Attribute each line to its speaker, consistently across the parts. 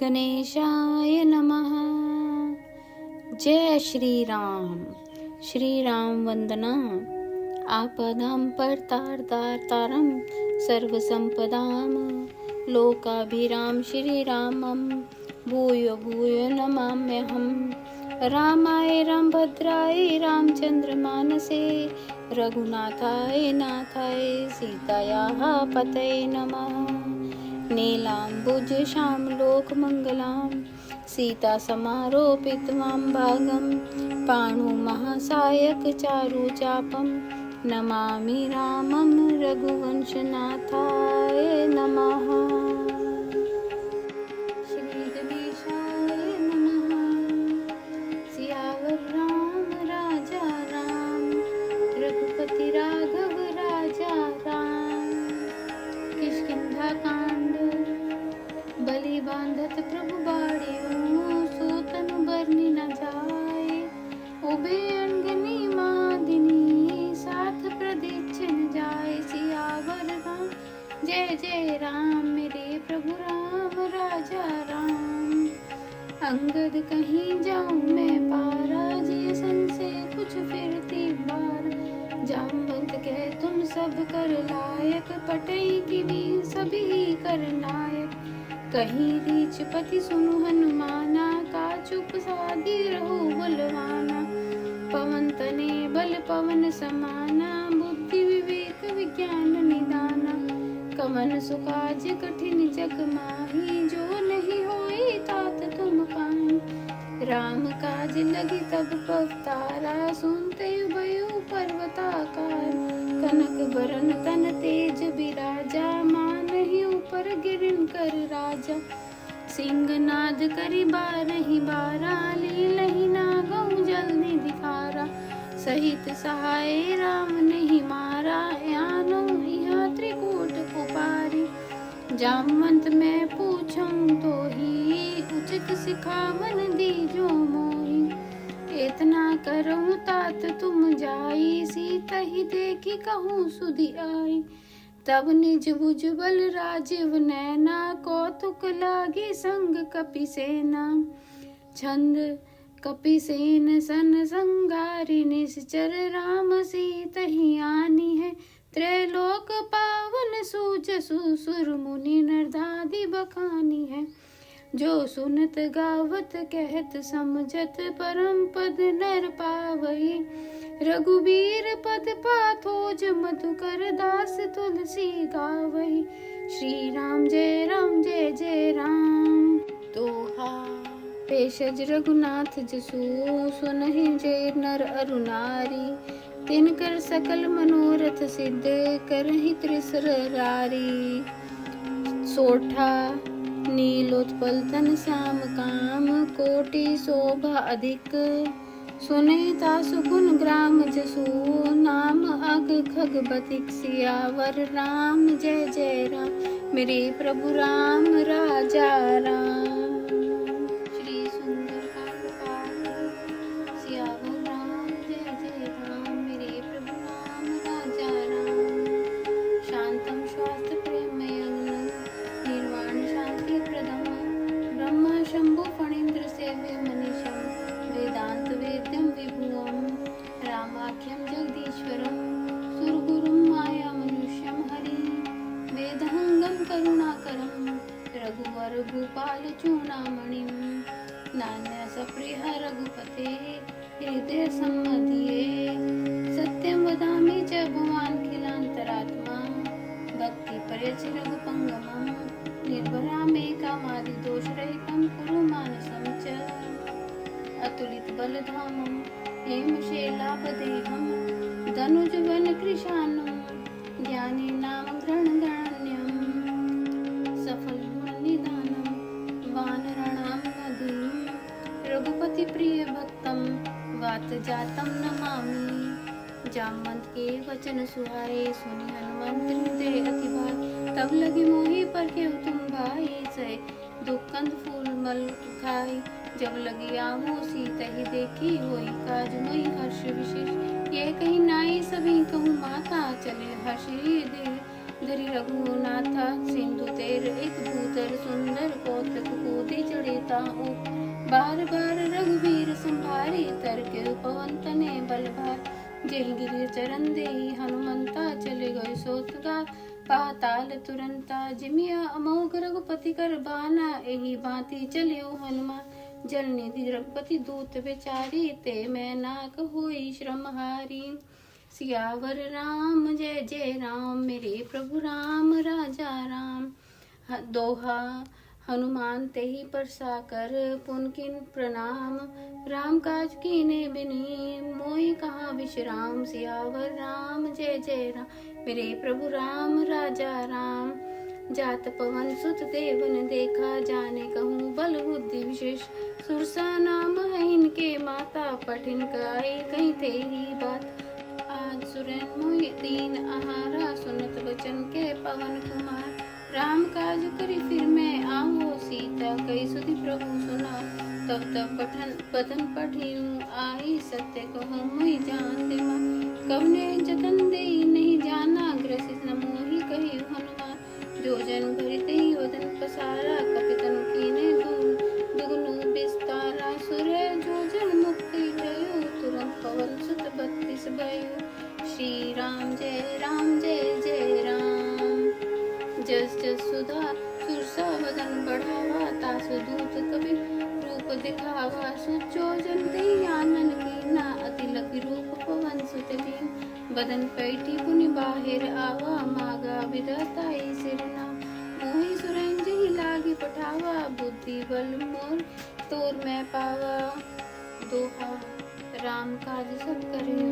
Speaker 1: गणेशाय नमः। जय श्री राम वंदना। आपदां परतारतारं सर्वसंपदां लोकाभिराम श्रीरामं भूयो भूयो नमाम्यहम्। रामाय रामभद्राय रामचन्द्रमानसे रघुनाथाय नाथाय सीतायाः पतये नमः। नीलाम्बुज श्यामलोकमङ्गलां सीता समारोपितवां भागं पाणुमहासायक चारुचापं नमामि रामं रघुवंशनाथाय नमः। श्री गणेशाय नमः। सियावर राम राजा राम रघुपति राघव राजा राम। किष्किंधा कांड बलि बांधत प्रभु बाड़ियों सूतन बरनी न जाए। उबे अनगनी मादिनी साथ प्रदीक्षण जाए। सियावर राम जय जय राम मेरे प्रभु राम राजा राम। अंगद कहीं जाऊं मैं पारा जिय सन से कुछ फिरती बार। जामवंत कह तुम सब कर लायक पटई की भी सभी कर नायक। कहीं रीच पति सुनु हनुमाना का चुप साधी रहो बलवाना। पवन तने बल पवन समाना बुद्धि विवेक विज्ञान निदाना। कवन सुकाज कठिन जग माही जो नहीं होई तात तुम पाई। राम काज लगी तब पवतारा सुनते भयो पर्वताकार। कनक बरन तन तेज बिराजा मान ही ऊपर गिरन कर राजा। सिंहनाद करी बारही बारा लीलहि नागऊ जल्दी दिखारा। सहित सहाय राम नहीं मारा यानो यहाँ त्रिकूट कुपारी। जामवंत मैं पूछूं तो ही उचित सिखावन दीजो मोही। इतना करूं तात तुम जाई सीता ही देखी कहूँ सुधि आई। तब निज भुज बल राजीव नैना कौतुक लागी संग कपि सेना। छंद कपिसेन सन संगारी निश्चर राम सीता ही आनी है। त्रैलोक पावन सूजसु सुर मुनि नरदादि बखानी है। जो सुनत गावत कहत समझत परम पद नर पावई। रघुबीर पद पाथोज मधुकर दास तुलसी गावई। श्री राम जय जय राम। दोहा भेषज रघुनाथ जसु सुनहि जय नर अरु नारी। तिनकर सकल मनोरथ सिद्ध करहि त्रिसर रारी। सोठा नीलोत्पल तन श्याम काम कोटि शोभा अधिक। सुने तासु गुण ग्राम जसु नाम अग खग बतिक। सियावर राम जय जय राम मेरे प्रभु राम राजा राम। श्री सुंदर कांड पाठ। सियावर राम जय जय राम मेरे प्रभु राम राजा राम। शांतम स्वास्थ्य प्रेमयं निर्वाण शांति प्रदम। ब्रह्म शंभु फणीन्द्र सेव्य मनीषम वेदांत वेद्यं विभुवं। रामाख्यं जगदीश्वरं सुरगुरुं माया मनुष्यं हरि। वेदहंगं करुणाकरं रघुवर भूपाल चूड़ामणिं। नान्य सप्रिय रघुपते हृदय सम्मतिये। सत्यं वदामि च भवान् खिलान्तरात्मा। भक्ति प्रयच्छ रघुपंगमं निर्भरा मे कामादि दोषरहितं कुरु मानसं च। अतुलित बलधामं हेमशैलापदेहं धनुजवन कृशानं। ज्ञानी नाम गणगण्यं सफल गुण निधानं वानराणां नदीं। रघुपति प्रिय भक्तं वात जातं नमामि। जामवंत के वचन सुहाए सुनि हनुमंत हृदय अति भाई। तब लगी मोहि पर के तुम भाई से दुख कंद फूल मल खाई। जब लगी आमो सीता ही देखी होई काज मोहि हर्ष विशेष। ये कहीं नाई सभी कहूँ माता चले हर्षि दिल धरि रघुनाथा सिंधु तेर एक भूतर सुंदर कौतक कूदी चढ़े ताऊ बार बार रघुवीर संभारी तरके पवन तने बल भार जेहि गिरि चरण देहि हनुमंता चले गए सोतगा पाताल तुरंता जिमिया अमोघ रघुपति कर बाना एहि भांति चलियो हनुमान जल निधि रघुपति दूत बेचारी ते मैं नाक होई श्रम हारी। सियावर राम जय जय राम मेरे प्रभु राम राजा राम। दोहा हनुमान तेहि परसाकर पुन किन प्रणाम राम काज कीने बिनी मोहि कहा विश्राम। सियावर राम जय जय राम मेरे प्रभु राम राजा राम। जात पवन सुत देवन देखा जाने कहूँ बल बुद्धि विशेष सुरसा नाम है इनके माता पठिन काई कहीं तेरी बात। आज सुरन मोहि दीन आहारा सुनत वचन के पवन कुमार राम काज करी फिर मैं आऊँ सीता कई सुधि प्रभु सुना तब तब पठन पठिनु आई सत्य कहूँ मुहि जान दे माँ कवने जतन दे नहीं जाना ग्रसित न मोहि कही हनुमान जो जन भरित ही वदन पसारा कपितन कीने दुगुनु विस्तारा सुरे जो जन मुक्ति भयो तुरंत पवन सुत 32 भयो। श्री राम जय जय राम। जस जस सुधा सुरसा वदन बढ़ावा तासु दूत कवि रूप दिखावा सुचो जन दे आनन कीना अति लकी रूप पवन सुत लीन बदन पैठी पुनि बाहिर आवा मागा विधाताई सिरना मोहि सुरंजहि लागी पठावा बुद्धि बल मोर तोर मैं पावा। दोहा राम काज सब करियो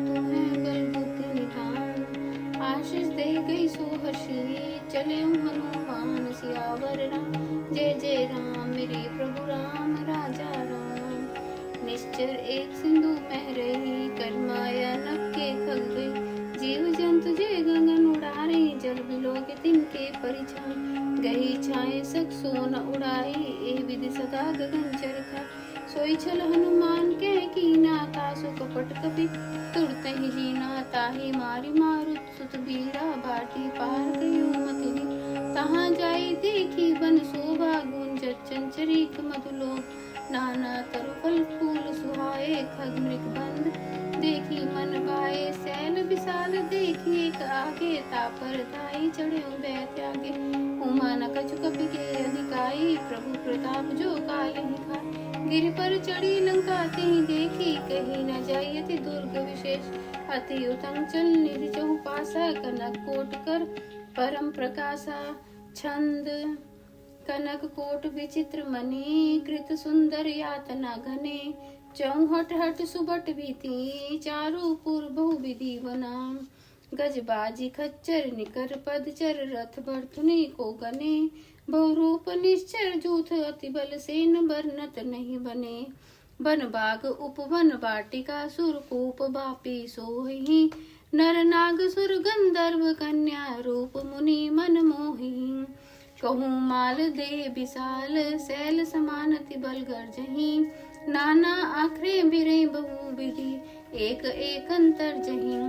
Speaker 1: तुम्हें बल बुद्धि निधान आशीष दे गई सोहर्षि चले हनुमान। सियावर राम जय राम मेरे प्रभु राम राजा राम। निश्चर एक सिंधु में रही कर माया नक्के खल गई जीव जंतु जे गगन उड़ारे जल बिलोके तिनके परिछाए गही छाए सक सोन उड़ाई ए विधि सदा गगन चरखा सोई छल हनुमान के कीना तासु कपट कपि तुरते ही जीना ताहि मारी मारुत सुत बीरा बाटी पार गयो मतिनी तहाँ जाई देखी बन शोभा गुंजत चंचरीक मधुलो नाना तरु फल फूल सुहाए खग मृग बंद देखी मन भाए सैल विशाल देखी एक आगे तापर धाई चढ़े त्यागे उमा न कछु कपि के अधिकाई प्रभु प्रताप जो काले खा गिरि पर चढ़ी लंका तिहि देखी कहीं न जायति दुर्ग विशेष अति उत्तम चल निधि चहुपासा कनक कोट कर परम प्रकाशा छंद कनक कोट विचित्र मणि कृत सुंदर यातना घने चौहट हट सुबट भीति चारु पूर्व बहुविधि बना गजबाजी खच्चर निकर पदचर रथ बर्तुनि को गने बहुरूप निश्चर जूथ अति बल सेन बरनत नहीं बने बन बाग उपवन वाटिका सुरकूप बापी सोहि नर नाग सुर गंधर्व कन्या रूप मुनि मन मोहि कहूँ माल दे विशाल सैल समान अति बल गर्जहि नाना आखरे बिरे बहु विधि एक एक अंतर जहि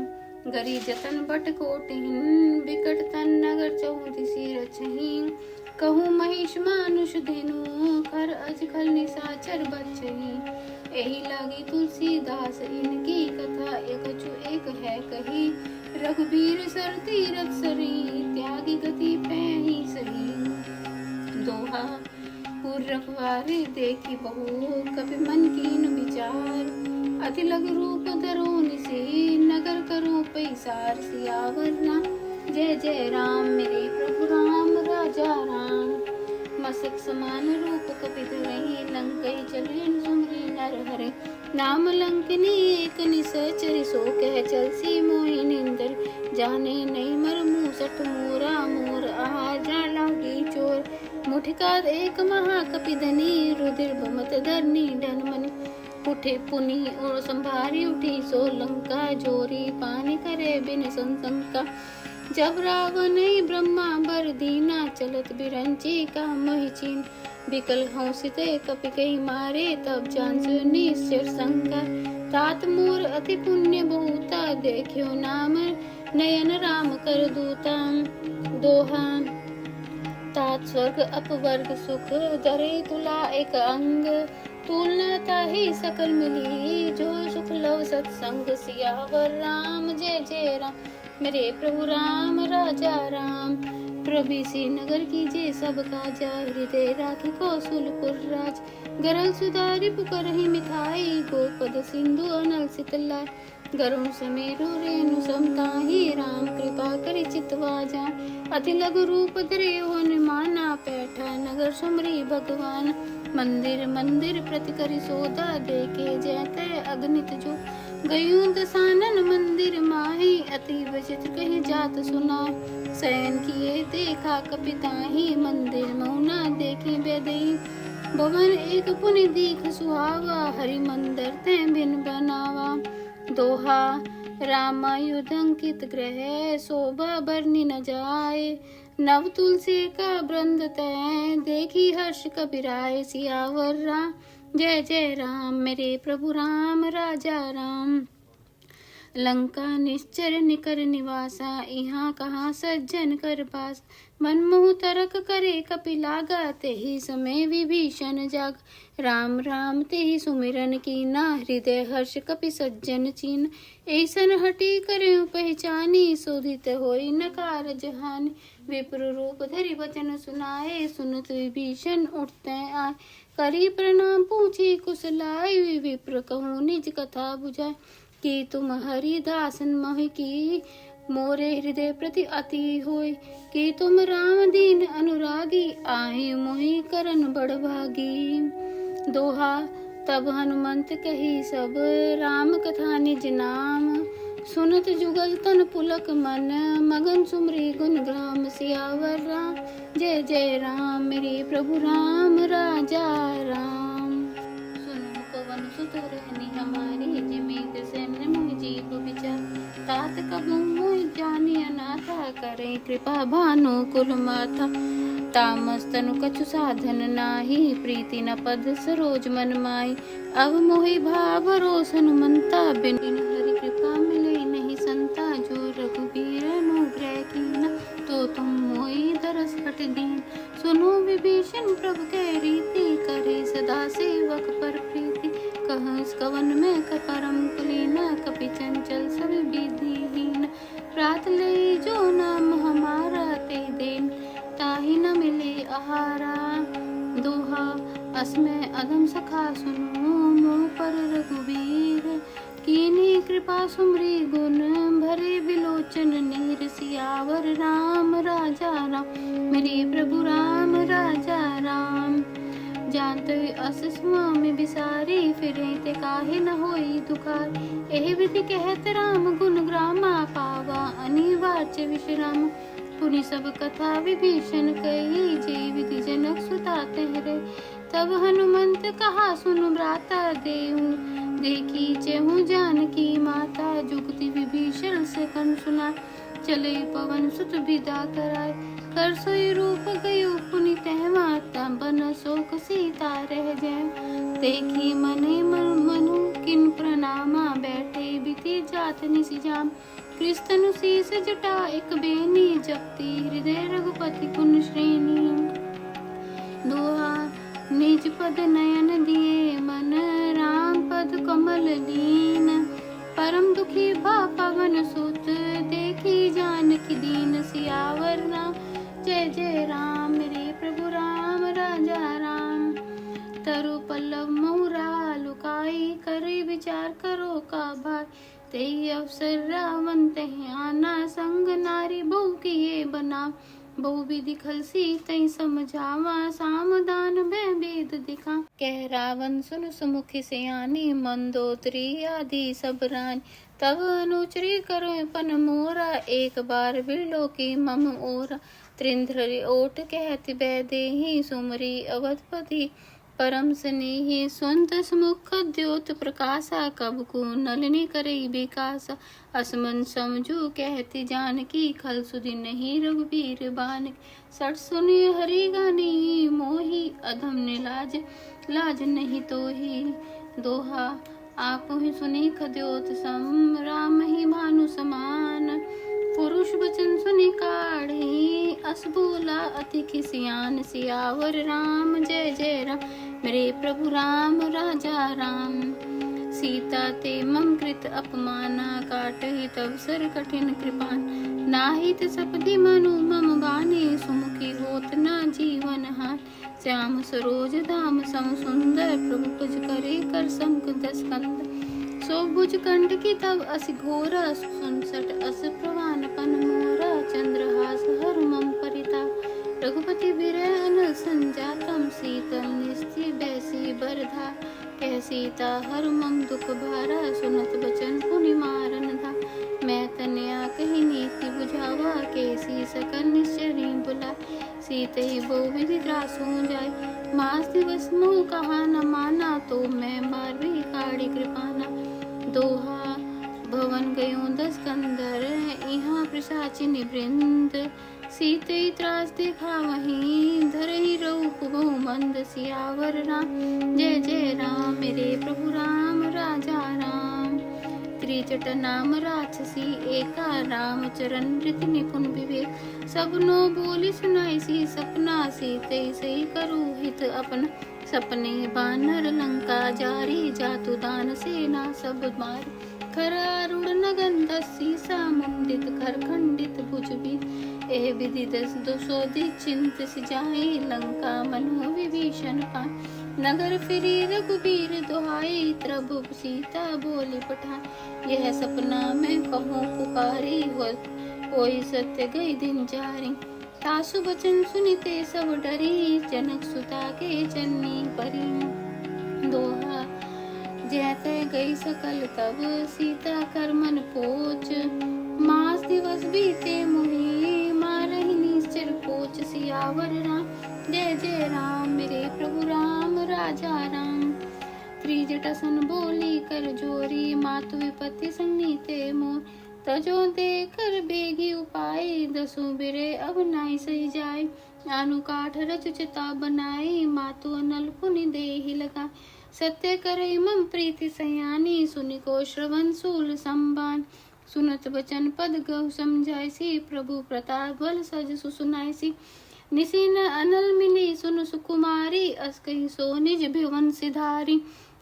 Speaker 1: गरी जतन बट कोटिन विकट तन नगर चहुदिसी रचहि कहूँ महिष मानुष धेनु खर अजखल निशाचर बचहि एहि लागी तुलसीदास इनकी कथा एकछु एक है कही रघुबीर सर तीरथ सरी त्यागी गति पैहि सही। दोहा पुर रखवारे देखी बहु कपि मन कीन विचार अति लघु रूप धरो निसे नगर करो पैसार। सियावर राम जय राम मेरे प्रभु राम राजा राम। मसक समान रूप कपि धरहि लंकई चले सुमरि नर हरे नाम लंकनी एक निसचरि सो कह चलसी मोहि निंदर जाने नहीं मर मूसठ मोरा मोर आहार जा लागी चोर मुठिका एक महाकपि धनी रुधिर बमत धरनी डन मनि उठे पुनि और संभारी उठी सो लंका जोरी पानी करे बिन संशंका जब रावण ब्रह्मा बर दीना चलत बिरंची का महिचीन विकल हंसिते कपि कही मारे तब जान निश्चर शंका तात मोर अति पुण्य बहुता देखियो नाम नयन राम कर दूतम। दोहा तात स्वर्ग अपवर्ग सुख, धरे तुला एक अंग। तुलना ताहि सकल मिली, जो सुख लव सत्संग। सियावर राम जय जय राम, मेरे प्रभु राम राजा राम। प्रभु नगर कीजे सब काजा, हृदय राखी कौशलपुर राज। गरल सुधारि पुकारहि मिठाई, गोपद सिंधु अनल सितलाय। गरुण समेरु रेणु समताहि, राम कृपा करि चितवा जाय। अति लघु रूप धरे हनुमाना, पैठा नगर सुमरी भगवान। मंदिर मंदिर प्रति करि सोदा, देखे जैते अगणित जो। गयूं दसानन मंदिर माही, अति विचित्र कहि जात सुनाय। शयन किए देखा कपिताहि, मंदिर मौना देखी बेदई। भवन एक पुनि दीख सुहावा, हरि मंदिर तै बिन बनावा। दोहा रामायुध अंकित ग्रह, शोभा बरनी न जाए। नव तुलसी का वृंद तै, देखी हर्ष कबीराय। सियावर राम जय जय राम, मेरे प्रभु राम राजा राम। लंका निश्चर निकर निवासा, यहाँ कहाँ सज्जन कर बास। मनमोह तरक करे कपि लागा, तेहि समय विभीषण जाग। राम राम तेहि सुमिरन कीना, हृदय हर्ष कपि सज्जन चीन। ऐसन हटी करे पहचानी, शोधित होई न कारज हानि। विप्र रूप धरि वचन सुनाए, सुनत विभीषण उठते आए। करी प्रणाम पूछी कुशलाय, विप्र कहूँ निज कथा बुझाय। कि तुम हरिदासन मोहि की, मोरे हृदय प्रति अति होय। कि तुम राम दीन अनुरागी, आहि मोहि करन बड़ भागी। दोहा तब हनुमंत कही सब, राम कथा निज नाम। सुनत जुगल तन पुलक मन, मगन सुमरी गुण ग्राम। सियावर राम जय जय राम, मेरे प्रभु राम राजा राम। सुनो पवन सुत रहनी हमारी, जिमित सैन्य मोहि जीव विचार। तात कबहु मोहि जानि अनाथा, करे कृपा भानु कुल माथा। तामस तनु कछु साधन नाही, प्रीति न पद सरोज मन माई। अब मोहि भाव भरोस हनुमंता, बिन हरि कृपा मिले नहीं संता। जो रघुबीर अनुग्रह कीना, तो तुम मोहि दरस हट दीन। सुनो विभीषण प्रभु कै रीति, करे सदा सेवक पर प्रीति। कहस कवन में परम कुलीना, कपि चंचल सब विधिहीन। रात ले जो नाम हमारा, ते देन ताहि न मिले आहारा। दोहा असमय अधम सखा सुनो, मोह पर रघुबीर। कीनी कृपा सुमरी गुण, भरे बिलोचन नीर। सियावर राम राजा राम, मेरे प्रभु राम राजा राम। जानते अस स्वामी बिसारी, फिरे ते काहे न होई दुखार। एहि विधि कहत राम गुण ग्रामा, पावा अनिवार्य विश्राम। पुनि सब कथा विभीषण कही, जे विधि जनक सुता तेहरे। तब हनुमंत कहा सुन भ्राता, देहु देखी चहु जानकी माता। जुगति विभीषण से कन सुना, चले पवन सुत विदा कराय। कर सोई रूप गयो पुनि तह माता, बन शोक सीता रह जाय। देखी मने मनु किन प्रणामा, बैठे बीती जात निसि जाम। कृष्ण शीस जटा एक बेनी, जपती हृदय रघुपति पुन श्रेणी। दोहा निज पद नयन दिए मन, राम पद कमल लीन। परम दुखी भा पवन सुत, देखी जानकी दीन। सियावर राम जय जय राम, मेरे प्रभु राम राजा राम। तरु पल्लव मोरा लुकाई, करे विचार करो का भाई। तेहि अवसर रावण तहि आना, संग नारी बहु किए बना। बहु विधि खलसी तई समझावा, सामदान भय भेद दिखा। कह रावण सुन सुमुखी सयानी, मंदोदरी आदि सब रानी। तब अनुचरी करो पन मोरा, एक बार बिरलो की मम ओरा। त्रिंध्र ओट कहत बैदेही, सुमरी अवधपति परम स्नेही। स्वंत समुख द्योत प्रकाशा, कब को नलिनी करई विकासा। असमन समझू कहती जानकी, खल सुधि नहीं रघुबीर बान। सठ सुनि हरि गानी मोही, अधम ने लाज नहीं तोही। दोहा आप ही सुनी खद्योत सम, राम ही भानु समान। पुरुष वचन सुनि काढ़ी अस बोला अति खिसियान। सियावर राम जय जय राम मेरे प्रभु राम राजा राम। सीता ते मम कृत अपमाना काटहि तब सर कठिन कृपान। नाहित सपदि मनु मम बाने सुमुखी होत न जीवन हार। श्याम सरोज धाम सम सुंदर प्रभु तुझ करे कर संक दस कंद। सो भुज कंठ की तब असि घोरा 67 अस प्रवान पन मोरा। चंद्रहास हर मम परिताप रघुपति विरह अनल संजातम। शीतल निस्ति बैसी बरधा कह सीता हर मम दुख भारा। सुनत बचन पुनि मारन धा मैं तनया कही नीति बुझावा। केसी सकल निश्चरी बुला सीते बहु विधि त्रासु जाय। मास दिवस मोह कहा न माना तो मैं मार भी काढ़ी कृपाना। दोहा भवन गयो 10 कंदर यहाँ प्रसाचिनि वृंद। सीते त्रास देखा वहीं धरहि रऊप बहु मंद। सियावर राम जय जय राम मेरे प्रभु राम राजा राम। त्रिजट नाम राक्षसी एका राम चरण रीति निपुण विवेक। सबनो बोली सुनाई सी सपना सीते सही करू हित अपना। सपने बानर लंका जारी जातु दान सेना सब मार। खरारूढ़ नगन 10 सीसा मुंडित कर खंडित भुज भी। ए विधि 10 दुसोधि चिंत सिजाई लंका मनो विभीषण पान। नगर फिरी रघुबीर दुहाई प्रभु सीता बोली पठाई। यह सपना मैं कहूँ पुकारी होई सत्य गई दिन जारी। तासु बचन सुनिते सब डरी जनक सुता के चन्नी परी। दोहा जैते गई सकल तब सीता कर मन पोच। मास दिवस बीते मुहि मारहि निश्चर पोच। सियावर राम जय जय राम मेरे प्रभु राम राजा राम। त्रिजटासन बोली कर जोरी मातु विपत्ति संगीते मोर। तजो देकर बेगी उपाय 10 बिरे अब नाई सही जाय। अनुकाठ रचुचिता बनाई मातु अनल पुनि देहि लगा। सत्य करे मम प्रीति सयानी सुनि को श्रवण सूल संबान। सुनत वचन पद गहु समझाइसी प्रभु प्रताप बल सज सुनाइसी। निसिन अनल मिली सुन सुकुमारी अस कही सो निज भिवन सिधारी।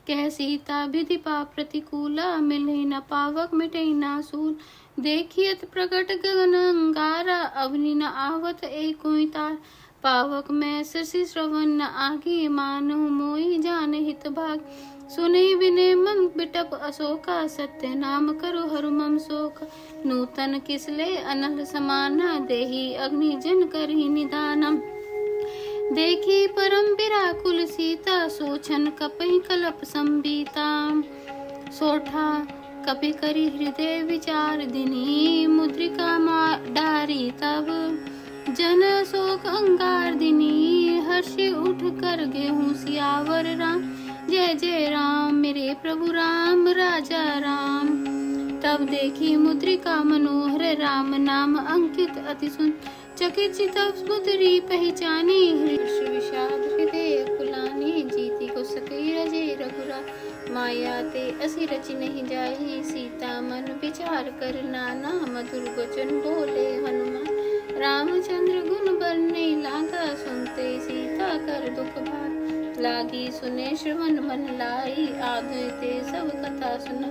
Speaker 1: कह सीता विधि पाप प्रतिकूला मिले न पावक मिटे न सूल। देखियत प्रकट गगन अंगारा अवनि न आवत एकोई तार। पावक में शशि श्रवण न आगे मानहु मोहि जान हित भाग। सुने विने मन बिटप अशोका सत्य नाम करो हरु मम शोक। नूतन किसले अनल समाना देहि अग्नि जन करहि निदानम। देखी परम विराकुल सीता सोचन कपि कलप संबीता। सोठा कपि करी हृदय विचार दिनी मुद्रिका डारी तब। जन शोक अंगार दिनी हर्षि उठ कर गेहूं। सियावर राम जय जय राम मेरे प्रभु राम राजा राम। तब देखी मुद्रिका मनोहर राम नाम अंकित अति सुन। चकित चितव मुद्री पहचानी हर्ष विषाद हृदय कुलानी। जीती को सकी रजे रघुरा माया ते असी रचि नहीं जाई। सीता मन विचार कर नाना मधुर वचन बोले हनुमान। रामचंद्र गुण बरने लागा सुनते सीता कर दुख भाग। लागी सुने श्रवण मन लाई आधुते सब कथा सुना।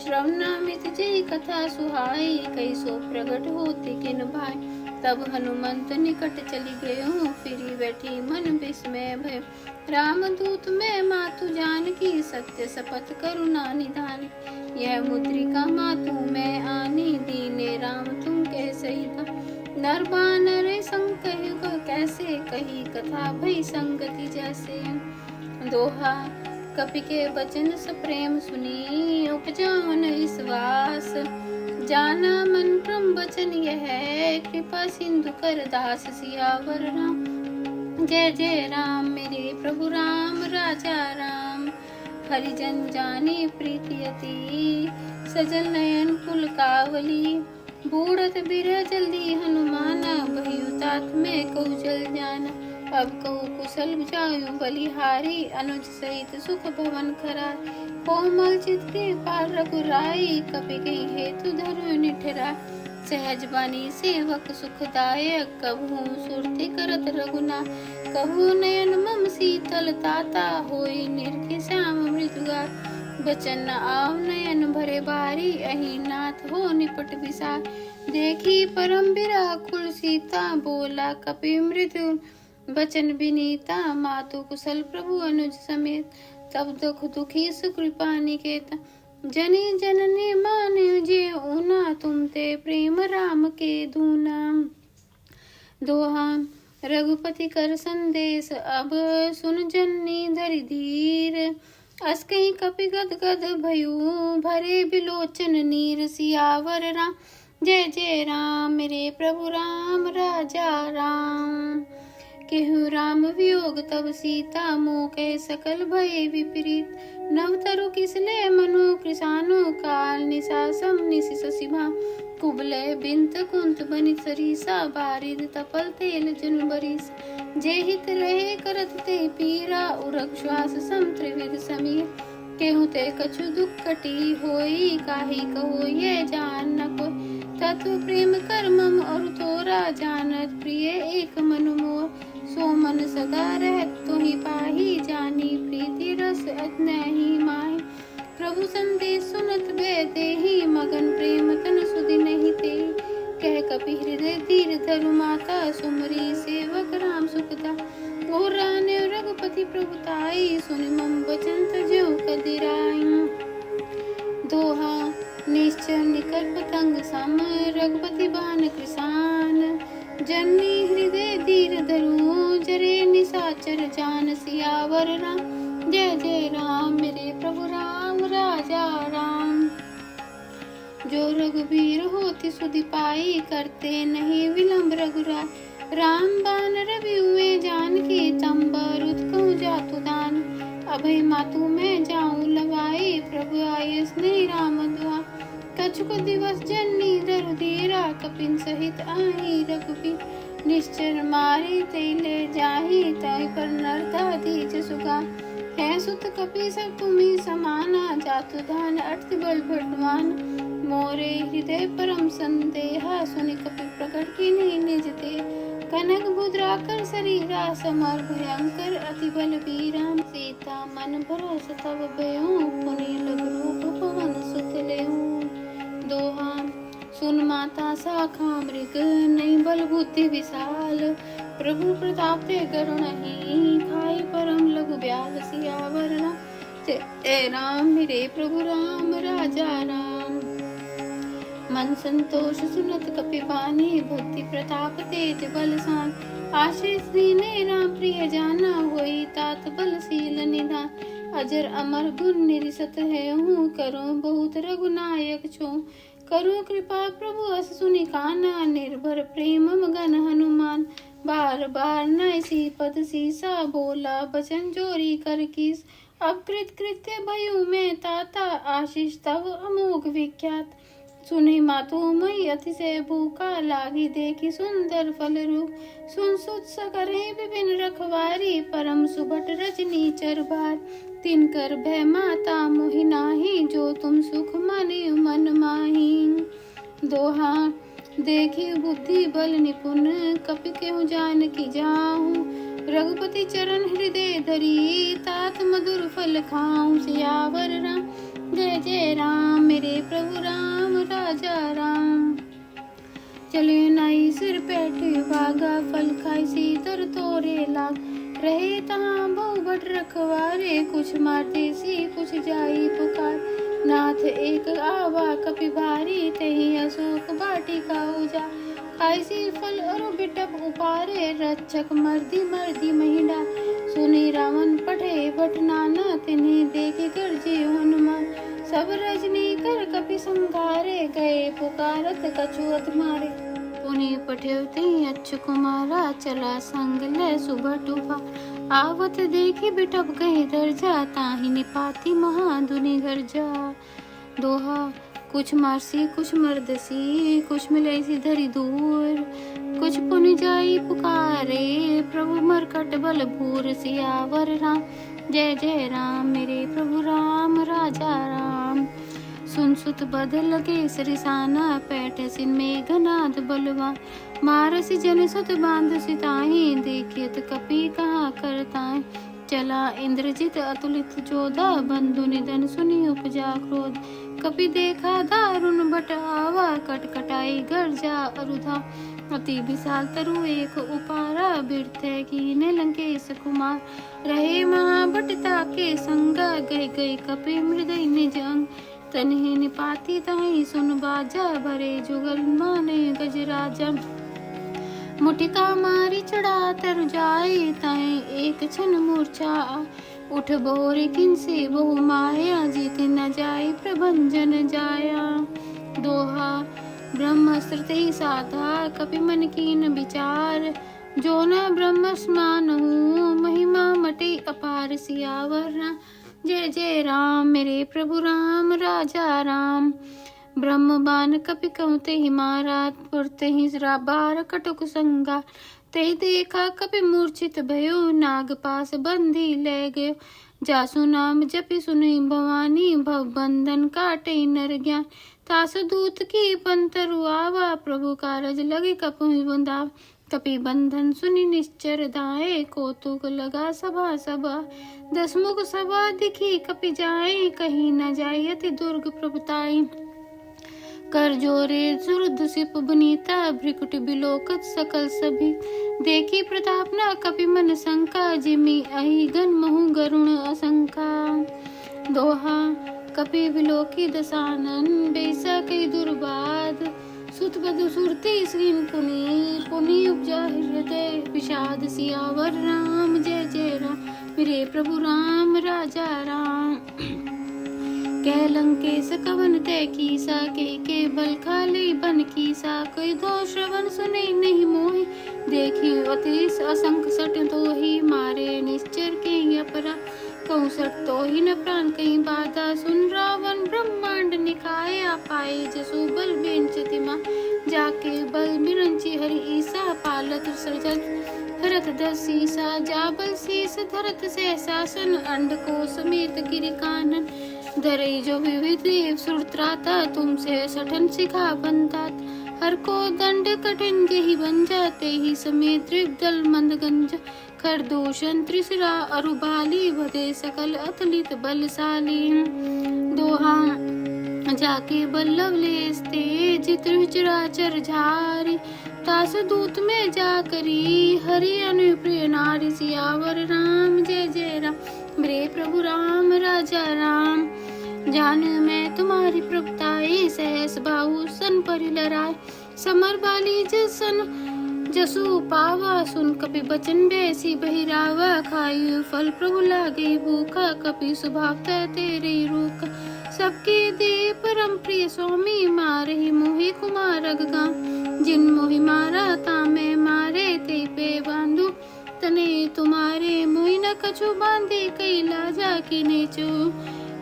Speaker 1: श्रवणामित जय कथा सुहाई कई सो प्रगट होती किन भाई। तब हनुमंत निकट चली गयो फिरी बैठी मन विस्मय भय। रामदूत मैं मातु जानकी सत्य शपथ करुणा निधान। यह मुद्रिका मातु मैं आनी दीने राम तुम कह सही था। नर बानर संग कैसे कही कथा भई संगति जैसे। दोहा कपि के वचन सप्रेम सुनी उपजान विश्वास। जाना मन प्रम वचन यह कृपा सिंधु कर दास। सियावर राम जय जय राम मेरे प्रभु राम राजा राम। हरिजन जानी प्रीति अति सजल नयन कुल कावली। बूढ़त बिरह जल्दी हनुमाना बहुतात में कहु जल जाना। अब कहु कुशल जायु बलिहारी अनुज सहित सुख भवन खरा। कोमल चित के पार रघुराई कपि गई हेतु धरु निठरा। सहज बानी सेवक सुखदायक, कभू सुरति करत रघुना, कभू नयन मम शीतल ताता, होई निर्खि श्याम मृदुगार, बचन न आव नयन भरे बारी, अहि नाथ हो निपट विसार, देखी परम विराकुल सीता, बोला कपि मृदु बचन विनीता, मातु कुशल प्रभु अनुज समेत, तब दुख दुखी सुकृपा निकेता, जनी जननी माने जे ऊना, तुम ते प्रेम राम के दूना। दोहा रघुपति कर संदेश, अब सुन जननी धरि धीर, अस कहीं कपि गद गद भयू, भरे बिलोचन नीर, सियावर राम जय जय राम, मेरे प्रभु राम राजा राम। केहू राम वियोग तब सीता, मोह कह सकल भय विपरीत, नव तरु किसले मनु कृसानु, काल निशासम निशि शशिभा, कुबले बिंत कुंत बनित सरीसा, बारिद तपल तेल जन बरिस, जे हित रहे करत ते पीरा, उरग श्वास सम त्रिविध समीर, केहू ते कछु दुख कटी होई, काहि कहो ये जान न कोई, तत्व प्रेम कर मम और तोरा, जानत प्रिय एक मन मोर, सो मन सदा रहत तुहि पाही, जानी प्रीति रस नहीं माही, प्रभु संदेश सुनत भय देहि, मगन प्रेम तन सुधि नहीं ते, कह कपि हृदय धीर धरु माता, सुमरी सेवक राम सुखदा, ओ राने रघुपति प्रभुताई, सुनि मम वचन तजो कदिराई। दोहा निश्चर निकर पतंग सम, रघुपति बान कृसान, जननी हृदय धीर धरु, जरे निशाचर जान, सियावर राम जय जय राम, मेरे प्रभु राम राजा राम। जो रघुबीर होति सुधि पाई, करते नहीं विलंब रघुराय, राम बान रवि हुए जानकी, तंबर कहूँ जातु दान, अभय मातु मैं जाऊं लवाई, प्रभु आये स्नेह राम दुआ, कछुक दिवस जननी धरु धीरा, कपिन सहित आई रघुबीर, निश्चर मारे तेले जाही, ताई पर नरता दीज सुगा, है सुत कपि सब तुम्ही समाना, जातु दान अर्थ बल भटवान, मोरे हृदय परम संदेहा, सुनि कपि प्रकट की निज ते, कनक बुद्रा कर शरीरा, समर भयंकर अति बल वीरा, सीता मन भरोस तब भयउ, पुनि लघु रूप पवन सुत लेऊ। दोहा सुन माता शाखा मृग, नहीं बल बुद्धि विशाल, प्रभु प्रताप ते करुणहि, खाई परम लघु ब्याल, सियावर राम जय राम, मेरे प्रभु राम राजा राम। मन संतोष सुनत कपि बानी, बुद्धि प्रताप तेज बलसान, आशीष दीने राम प्रिय जाना, होई तात बलशील निधान, अजर अमर गुण निरिसत है हूँ, करो बहुत रघुनायक छो, करो कृपा प्रभु अस सुनि काना, निर्भर प्रेम मगन हनुमान, बार बार नैसी पद सीसा, बोला बचन जोरी कर कीस, अब कृत कृत्य भयु में ताता, आशीष तव अमोघ विख्यात, सुनि मातु मई अतिशय भूखा, लागी देखी सुंदर फल रूप, सुन सुत सकरे विभिन्न रखवारी, परम सुभट रजनी चरबार, तिनकर भय माता मोहि नाही, जो तुम सुख माने मन माही। दोहा देखी बुद्धि बल निपुण, कपि केहू जान की जाऊं, रघुपति चरण हृदय धरी, तात मधुर फल खाऊं, सियावर राम जय जय राम, मेरे प्रभु राम राजा राम। चले नाई सिर बैठे भागा, फल खाई सीतर तोरे लाग, रहे तहाँ बहु भट रखवारे, कुछ मारते सी कुछ जाई पुकार, नाथ एक आवा कपि भारी, तही अशोक बाटिका उजा, खाई सी फल अरु बिटप उपारे, रक्षक मर्दी मर्दी महिला, सुनी रावण पठे भट नाना, तिन्हें देखे गर्जे हनुमान, सब रजनी कर कपि संघारे, गए पुकारत कछुअत मारे, पुनि पठेवती अच्छ कुमारा, चला संग ले सुबह टूफा, आवत देखी बिटप गए दर्जा, ताहि निपाती महाधुनि गर्जा। दोहा कुछ मारसी कुछ मर्दसी, कुछ मिले सी धरी दूर, कुछ पुनि जाई पुकारे, प्रभु मरकट बल भूर, सियावर राम जय जय राम, मेरे प्रभु राम राजा राम। सुन सुत बदल केसरी साना, पैठ सिन मेघनाद बलवान, मारसी जन सुत बांध सिताही, देखियत कपि कहाँ करताएं। चला इंद्रजित अतुलित जोधा, बंधु निधन सुनी उपजा क्रोध, कपि देखा दारुण बट आवा, कटकटाई गर्जा अरुधा, अति विशाल तरु एक उपारा, बिरथे कीने लंकेश कुमार, रहे महाबटता के संगा, गई गई कपि मृदय निज अंग, तन्हे निपाती तहीं सुन बाजा, भरे जुगल माने गजराजा, मुटिका मारी चढ़ा तर जाए, ताए एक क्षण मूर्छा, उठ बोरे किनसे बहु माया, जीत न जाए प्रभंजन जाया। दोहा ब्रह्मास्त्र ते साधा, कपि मन कीन विचार, जो न ब्रह्म समान हूँ, महिमा मटे अपार। सियावर जय जय राम, मेरे प्रभु राम राजा राम। ब्रह्म बान कपि कहते ही मारा, पुरते ही बार कटुक संगा, ते देखा कपि मूर्छित भयो, नाग पास बंधी ले गयो, जासु नाम जपि सुनि भवानी, भव बंधन काटे नर ज्ञान, तासु दूत की पंतरु आवा, प्रभु कारज लगे कपि बंधा, कपि बंधन सुनि निश्चर दाए, कौतुक लगा सभा सभा, दसमुख सभा दिखी कपि जाए, कहीं न जाए अति दुर्ग प्रभुताई, कर जोरे सुरुद सिप बनीता, भ्रिकुट बिलोकत सकल सभी, देखी प्रताप न कपि मन शंका, जिमि अहि गन महु गरुण असंका। दोहा कपि बिलोकी दसानन, बेसा कई दुर्बाद, सुत बधु सुरती स्किन पुनि, पुनि उपजा हृदय विषाद। सियावर राम जय जय राम, मेरे प्रभु राम राजा राम। कह लंकेश कवन तय कीसा, के बल खाली बन कीसा, कोई दो श्रवण सुने नहीं मोहि, देखी अति असंख सट तो ही, मारे निश्चर के अपरा, कहूँ सट तो ही न प्राण कहीं बाधा, सुन रावण ब्रह्मांड निकाया, पाए जसु बल बेंचतिमा, जाके बल बिरंची हरि ईसा, पालत सजल भरत दस सीसा, जाबल शीस धरत सहसासन, अंड को समेत गिरि कानन, धरे जो विविध देव सुरत्राता, तुमसे सठन सिखा बनतात, हर को दंड कठिन गेहि बन जाते ही, समेत दल मंद गंज, खरदूषण त्रिशिरा अरुबाली, भदे सकल अतुलित बलशाली। दोहा जाके बल्लभ लेस्ते, जित्र चराचर झारी, तास दूत में जा करी, हरि अनुप्रिय नारी। सियावर राम जय जय राम, मेरे प्रभु राम राजा राम। जान मैं तुम्हारी प्रभुताई, सहस बाहु सन परि लराय, समर बाली जसन जसु पावा, सुन कपि बचन बैसी बहिरावा, खायु फल प्रभु लागे भूखा, कपि स्वभाव तेरे रूखा, सबके दे परम प्रिय स्वामी, मारहि मोहि कुमार अगगा, जिन मोहि मारा ता मैं मारे, ते पे बांधु तने तुम्हारे, मोहि न कछु बांधे कई लाजा की नेचो,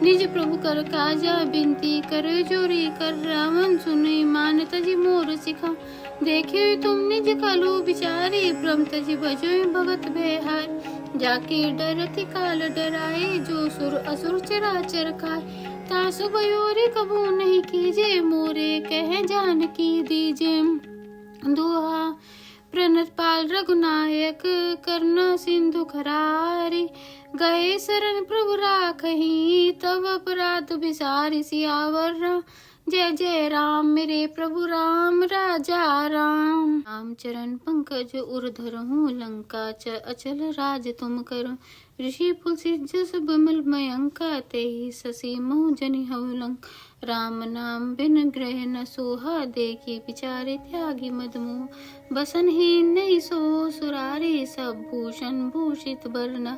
Speaker 1: निज प्रभु कर काजा, बिनती कर जोरी कर, रावण सुने मान तजी मोर सिखा, देखे तुम निज कालो बिचारी, ब्रह्म तजी भजो भगत बेहार, जाके डरति काल डराए, जो सुर असुर चराचर खाए, तासु बयोरी कबू नहीं कीजे, मोरे कह जान की दीजे। दोहा प्रणत पाल रघुनायक, करुणा सिंधु खरारी, गए शरण प्रभु राखही, तब अपराध बिसारी। सियावर राम जय जय राम, मेरे प्रभु राम राजा राम। राम चरण पंकज उर धरहूँ, लंका अचल राज तुम करो, ऋषि पुलसित जस बमल मयंका, तेहि ससी महु जनि हवलंक, राम नाम बिन ग्रह न सोहा, देखी विचारे त्यागी मदमोह, बसन ही नहीं सो सुरारी, सब भूषण भूषित बरना,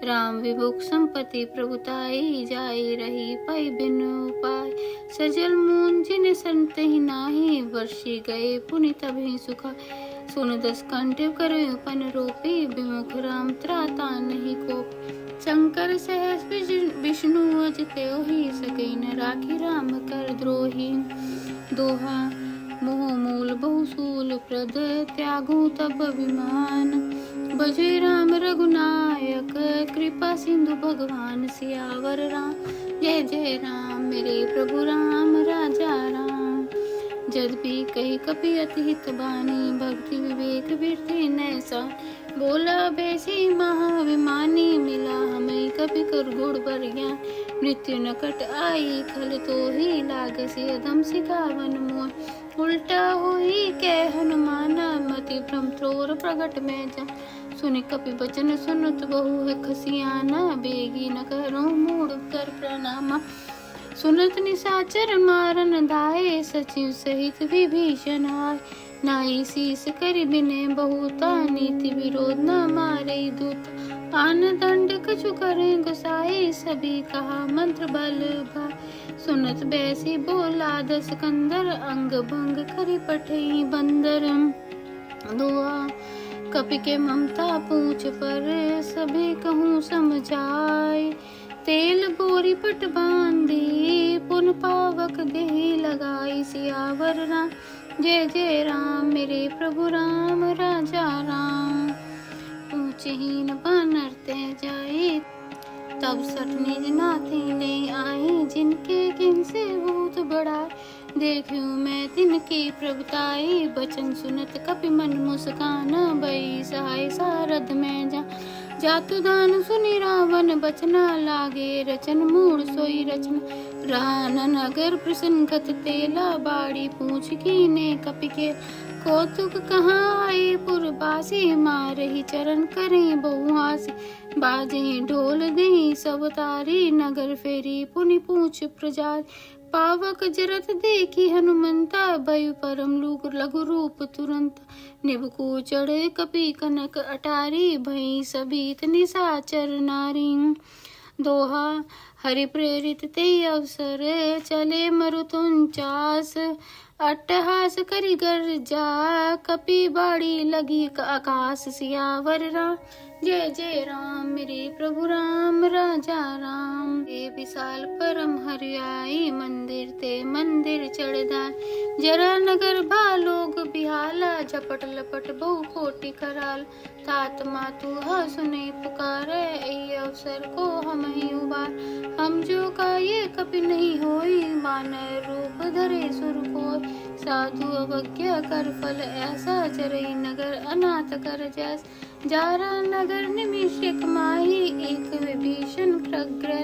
Speaker 1: राम विभुख संपत्ति प्रभुताई, जाई रही पाई बिन उपाय, सजल मून जिन संत ही नाही, वर्षी गए पुनि तभी सुखा, सुन दस कंठ करे पन रोपी, विमुख राम त्राता नहीं को, शंकर सहस विष्णु अजते ही, सकै न राखी राम कर द्रोही। दोहा मोह मूल बहुसूल प्रद, त्यागो तब अभिमान, बजे राम रघुनायक, कृपा सिंधु भगवान। सियावर राम जय जय राम, मेरे प्रभु राम राजा राम। जद भी कही कपि अति हित बानी, भक्ति विवेक वृद्धि नैसा। बोला बेसी महाभिमानी, मिला हमें कपि कर गुण बर ज्ञान। मृत्यु नकट आई खल तो ही, लागसी अधम सिखावन मोह। उल्टा हुई कह हनुमाना, मति भ्रम थ्रोर प्रगट में जा। सुनि कपि बचन सुनत बहु है खसियाना, बेगी न करो मूढ़ कर प्रणामा। सुनत निशाचर मारन धाये, सचिव सहित विभीषण आए। नाई शीस करि बिने बहुता, नीति विरोध न मारे दूत। आन दंड कछु करे गोसाई, सभी कहा मंत्र बल भा। सुनत बैसी बोला दस कंदर, अंग भंग करि पठई बंदर। दुआ कपि के ममता पूछ पर, सभी कहूँ समझाए। तेल बोरी पट बांधी, पुन पावक देहि लगाई। सियावर राम जय जय राम, मेरे प्रभु राम राजा राम। ऊंचहीन बानर ते जाए, तब सठ निज नाथी ले आए। जिनके किनसे भूत बढ़ाए, देखूं मैं तिनकी प्रभुताई। बचन सुनत कपि मन मुस्कान, भई सहाय सारद में जा। जातु दान सुनि रावण बचना, लागे रचन मूढ़ सोई रचना। रानन अगर प्रसन्नगत तेला, बाड़ी पूछ कीने कपि के। कौतुक कहाँ आए पुरबासी, मारहि चरण करें बहुआसी। बाजे ढोल दें सब तारी, नगर फेरी पुनि पूछ प्रजा। पावक जरत देखी हनुमंता, भय परम लघु रूप तुरंत। निबकू चढ़े कपि कनक अटारी, भई सभीत निशाचर नारी। दोहा हरि प्रेरित ते अवसर, चले मरुतुंचास। अट्टहास करि गर्जा, कपि बाड़ी लगी आकाश। सियावर राम जय जय राम, मेरे प्रभु राम राजा राम। ये विशाल परम हरियाई, मंदिर ते मंदिर चढ़दाय। जरा नगर भालोग बिहाला, झपट लपट बहु कोटि कराल। तात मातु हा सुने पुकारे, ऐ अवसर को हम ही उबार। हम जो का ये कपि नहीं होई, बानर रूप धरे सुर कोय। साधु अवज्ञा कर फल ऐसा, चरई नगर अनाथ कर जैस। जारा नगर निमिषक माही, एक विभीषण प्रग्रह।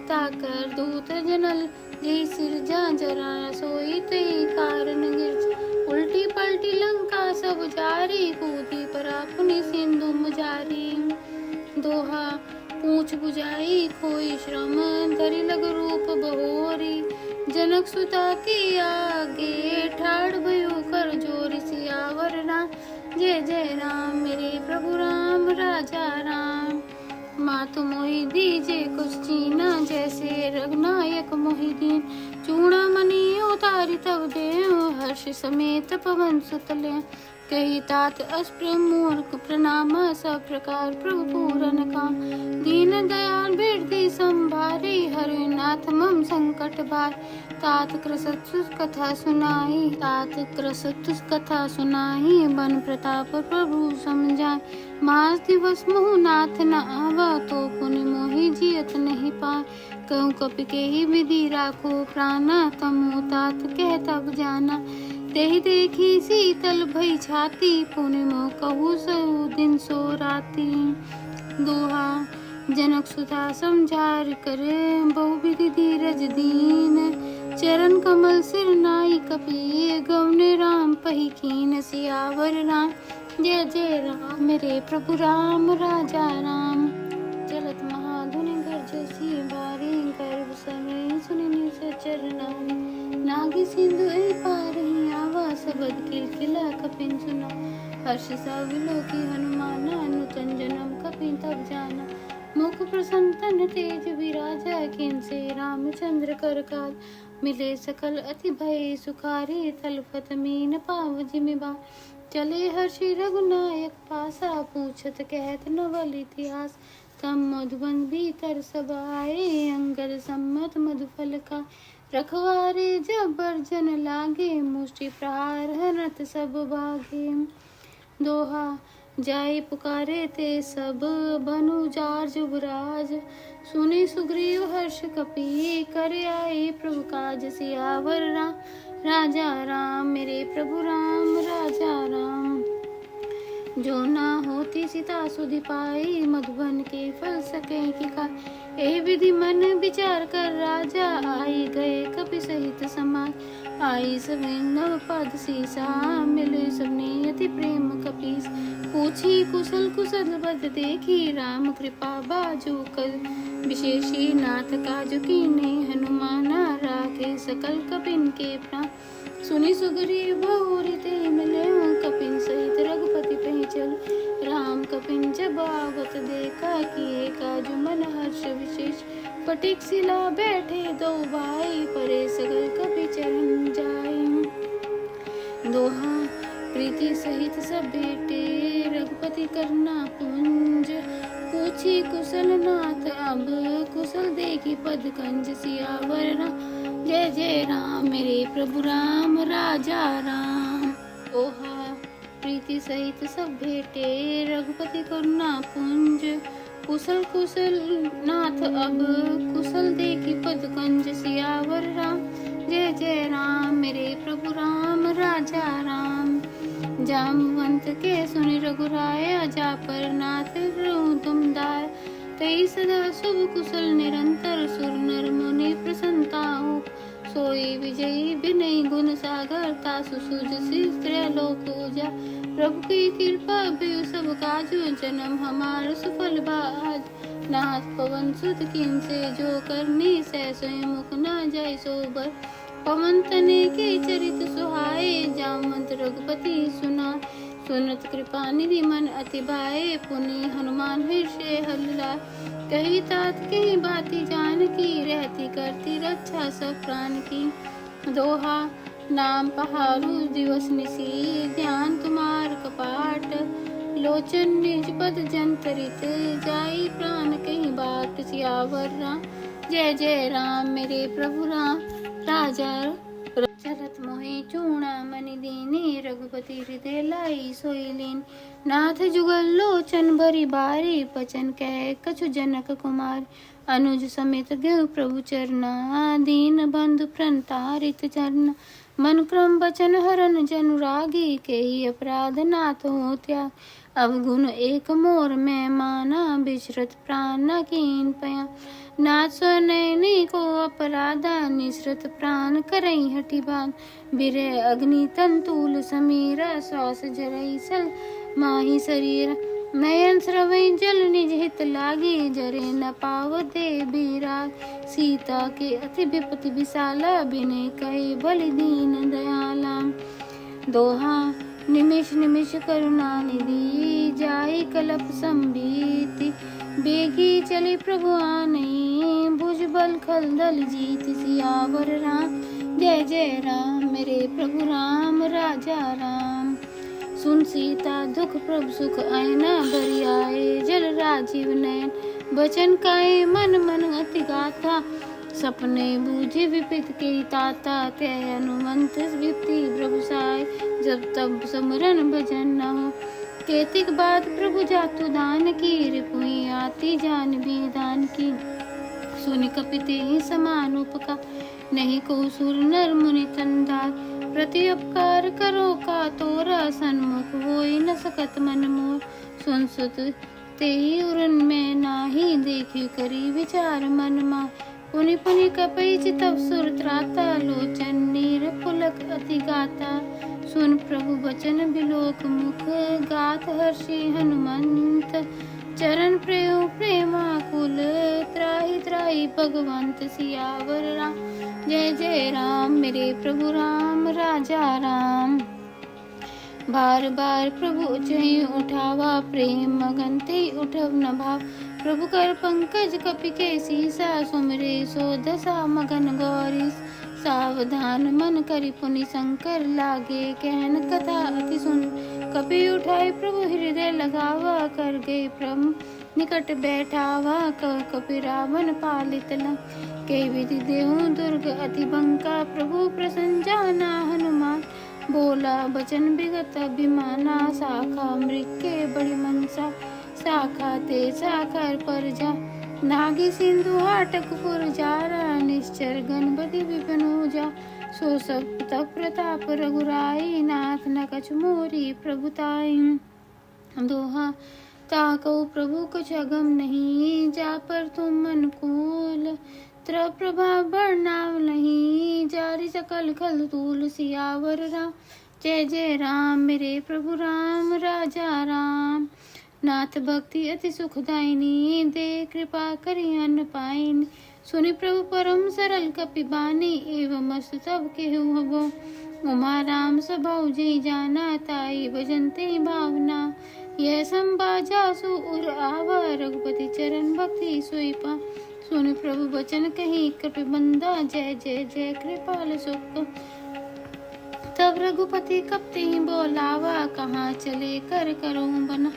Speaker 1: ताकर दूत जनल जय सिरजा, जरा सोई तई कारण गिरजा। उल्टी पलटी लंका सब जारी, कूदी परा पुनि सिंधु मुजारी। दोहा पूछ बुझाई खोई श्रम, धरि लग रूप बहोरी। जनक सुता की आगे, ठाड़ भयो कर जोर। सियावर राम जय जय राम, मेरे प्रभु राम राजा राम। मातु मोहि दीजे कुछ चीना, जैसे रघुनायक मोहि दीन। चूड़ामणि उतारी तब देव, हर्ष समेत पवन सुत ले। कही तात अस्प्र मूर्ख प्रणाम, सब प्रकार प्रभु पूरन काम। दीन दयाल बिरधि संभारी, हरि नाथ मम संकट भार। तात कृसतु कथा सुनाई, तात कृसतु कथा सुनाई। बन प्रताप प्रभु समझाए, मास दिवस मोह नाथ न आवा। तो पुनि मोहि जियत नहीं पाए, कहूँ कपि के ही विधि राखो प्राणा। तमो तात कह तब जाना, तेहि देखी शीतल भई छाती। पुनि मोह कहूँ सहु दिन सो राती। दोहा जनक सुता समझार करे, बहु विधि धीरज दीन। चरण कमल सिर नाई कपि, गवने राम पही कीन। सियावर राम जय जय राम, मेरे प्रभु राम राजा राम। चलत महाधुनि गर्जसी बारी, गर्भ समय सुनि निशाचर नारी। नागी सिंधु ऐ पारहि आवा, सबद किलकिला कपिन सुना। हर्ष सा विलोकी हनुमाना, अनुचन जनम कपि तब जाना। मुख प्रसन्न तन तेज विराजा, किनसे रामचंद्र कर काज। मिले सकल अति भय सुखारी, तलपत मीन पाव जिमि बार। चले हर्षि रघुनायक पासा, पूछत कहत नवल इतिहास। तम मधुबन भीतर सब आए, अंगद सम्मत मधुफल का। रखवारे जब बर्जन लागे, मुष्टि प्रहार हरत सब भागे। दोहा जाय पुकारे ते सब, बनु जार जुबराज। सुने सुग्रीव हर्ष कपि कर आए प्रभु काज सियावर राजा राम मेरे प्रभु राम राजा राम। जो ना होती सीता सुधि पाई मधुबन के फल सके कि का ए विधि मन विचार कर राजा आई गए कपि सहित समाज आई सब नव पद सीसा मिले सबने अति प्रेम कपीस पूछी कुशल कुशल बद देखी राम कृपा बाजू कल विशेषी नाथ काजु कीने हनुमाना राखे सकल कपिन के प्राण सुनि सुग्रीव बहुरी ते मिले कपिन सहित रघुपति पहुँचल राम कपिन जब आवत देखा किए काजु मन हर्ष विशेष फटिक सिला बैठे दो भाई परे सगल कपि चरण जाए दोहा प्रीति सहित सब बेटे रघुपति करना पुंज पूछी कुशल नाथ अब कुशल देखी पद कंज सियावर जय जय राम मेरे प्रभु राम राजा राम। दोहा प्रीति सहित सब भेटे रघुपति करुणा पुंज कुशल कुशल नाथ अब कुशल देखी पद कंज सियावर जय जय राम मेरे प्रभु राम राजा राम। जामवंत के सुनि रघुराया जा पर नाथ तुम दार तई सदा शुभ कुशल निरंतर सुर नर मुनि प्रसन्नता हो सोई विजयी विनय गुण सागर तासु सुजसी त्रैलोक पूजा प्रभु की कृपा भी सब काजु जन्म हमार सुफल बाज नाथ पवन सुत किन से जो करनी सै स्वयं मुख न जाय सोबर पवन तने के चरित सुहाए जामवंत रघुपति सुना सुनत कृपा निधि मन अति भाए पुनि हनुमान हृषे हल्ला कही तात कही बाती जान की रहती करती रक्षा सब प्राण की दोहा नाम पहाड़ू दिवस निसी ध्यान तुम्हार कपाट लोचन निज पद जंतरित जाई प्राण कहीं बाट सियावर जय जय राम मेरे प्रभु राम राजा चलत मोहि चूणा मनि दीनी रघुपति हृदय लाई सोई लीन नाथ जुगल लोचन भरी बारी पचन कह कछु जनक कुमार अनुज समेत गयो प्रभु चरना दीन बंधु प्रणतारित चरण मन क्रम बचन हरन जनुरागी के ही अपराध नाथ हो त्याग अवगुण एक मोर में माना बिचरत प्राण न कीन पया नाथ स्वनयनी को अपराधा निसृत प्राण करई हठी बान बिरे अग्नि तंतूल समीरा श्वास जरई सल माही शरीर नयन स्रवई जल निज हित लागी जरे न पाव दे बीराग सीता के अति विपति विशाला बिने कहे बलि दीन दयाला दोहा निमिष निमिष करुणा निधि जाई कलप संबीति बेगी चली प्रभु आनई भुज बल खल दल जीत सियावर राम जय जय राम मेरे प्रभु राम राजा राम। सुन सीता दुख प्रभु सुख आयना बरि आए जल राजीव नयन बचन काए मन मन अति गाथा सपने बूझे विपित के ताता ते हनुमंत विपति प्रभु साय जब तब समरन भजन न हो केतिक बात प्रभु जातु दान की रिपुई आती जान भी दान की सुनि कपिते ही समान उपका नहीं को सुर नर मुनि तंदार प्रति अपकार करो का तोरा सन्मुख होई न सकत मन मोर सुन सुत ते ही उरन में नाही देखी करी विचार मन मा पुनि पुनि कपई चितव सुर त्राता लोचन नीर पुलक अति गाता सुन प्रभु वचन बिलोक मुख गात हर्षि हनुमंत चरण प्रेम प्रेमाकुल त्राहि त्राहि भगवंत सियावर राम जय जय राम मेरे प्रभु राम राजा राम। बार बार प्रभु जय उठावा प्रेम मगन ते उठव न भाव प्रभु कर पंकज कपि के सीसा सुमरे सो दशा मगन गौरी सावधान मन करि पुनि शंकर लागे कहन कथा अति सुन कपि उठाए प्रभु हृदय लगावा कर गए प्रभु निकट बैठावा कपि रावण पालित ल के विधि देहु दुर्ग अति बंका प्रभु प्रसन्न जाना हनुमान बोला बचन विगत अभिमाना शाखा मृग के बड़ी मनसा शाखा ते साकर पर जा नागी सिंधु हाटकपुर जारा, निश्चर गणपति विपनोजा। सो सब तप प्रताप रघुराई, नाथ न कछ मोरी प्रभुताई। दोहा ताकौ प्रभु कुछ अगम नहीं, जा पर तुम अनुकूल। त्र प्रभाव बरनाव नहीं, जारी सकल खल तूल। सियावर राम जय जय राम, मेरे प्रभु राम राजा राम। नाथ भक्ति अति सुखदायिनी, दे कृपा करि अन्न पाइनी। सुनि प्रभु परम सरल कपि बानी, एवं मस्त तब केहु हबो। उमा राम स्वभाव जय जाना, ताई भजनते भावना। यह संबाजा सुर आवा, रघुपति चरण भक्ति सोई पा। सुनि प्रभु वचन कही कृपि बंदा, जय जय जय कृपाल सुख। तब रघुपति कपति बोलावा, कहाँ चले कर करो बना।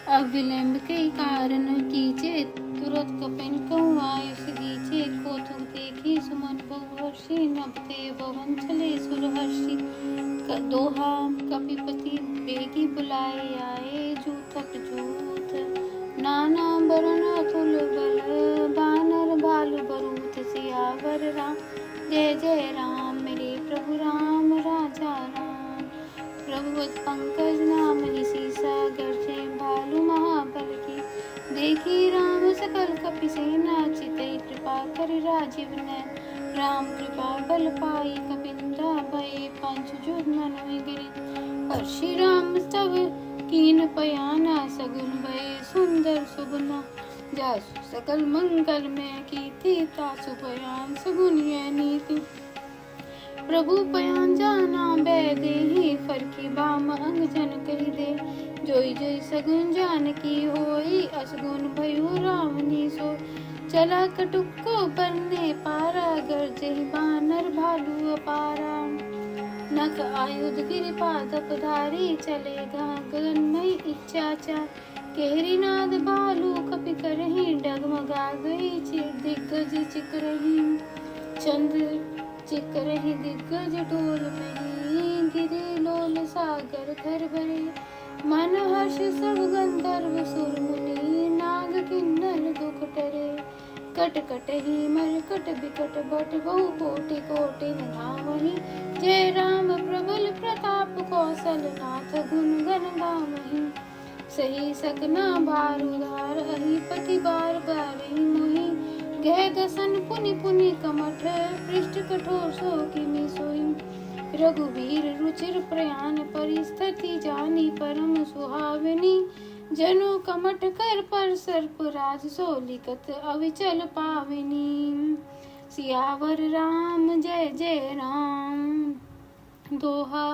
Speaker 1: अब विलम्ब के कारण कीचे, तुरत कपिन कहूँ आयुष दीचे। कौतुक देखी सुमन बहुहर्षि, नभते भवन चले सुरहर्षि। दोहा कपिपति बेगी बुलाए आए, जूथक जूथ नाना बरन अतुल बल। बानर भालु बरूथ, सियावर राम जय जय राम, मेरे प्रभु राम राजा राम। प्रभुवत पंकज नाम ही सीसा, गर्जे भालू महाबल की। देखी राम सकल कपि सेना, चितई कृपा करि राजीव नैन। राम कृपा बल पाई कपिंदा, भय पंच जुग मन गिरि। परशि राम तब कीन पयाना, सगुन भय सुंदर सुगुना। जासु सकल मंगल में कीर्ति, तासु पयान सगुन यह नीति। प्रभु पयान जाना बै देहि, फरकी बाम अंग जन कहि दे। जोई जोई सगुन जान की होई, असगुन भयो रावनी सो। चला कटुक को बरने पारा, गर्जहि बानर भालू अपारा। नख आयुध गिरिपाद पधारी, चले गगनमय इच्छाचार। केहरी नाद भालू कपि करहि, डगमगा गई चिर दिग्गज चिकरहि। चंद्र चिकरहि दिग्गज डोल मही, गिरे लोल सागर थर भरे। मन हर्ष सब गंधर्व सुर मुनि, नाग किन्नर दुख टरे। कट कटहि मरकट बिकट बट, बहु कोटि कोटि धामहि। जय राम प्रबल प्रताप, कौशल नाथ गुण गण गावहि। सही सकना भार उधार, अहि पति बार बारहि मोहि। गह दसन पुनि पुनि कमठ, पृष्ठ कठोर सो किमि सोई। रघुवीर रुचिर प्रयाण, परिस्थिति जानी परम सुहावनी। जनु कमठ कर पर सर्प राज, सो लिखत अविचल पावनी। सियावर राम जय जय राम। दोहा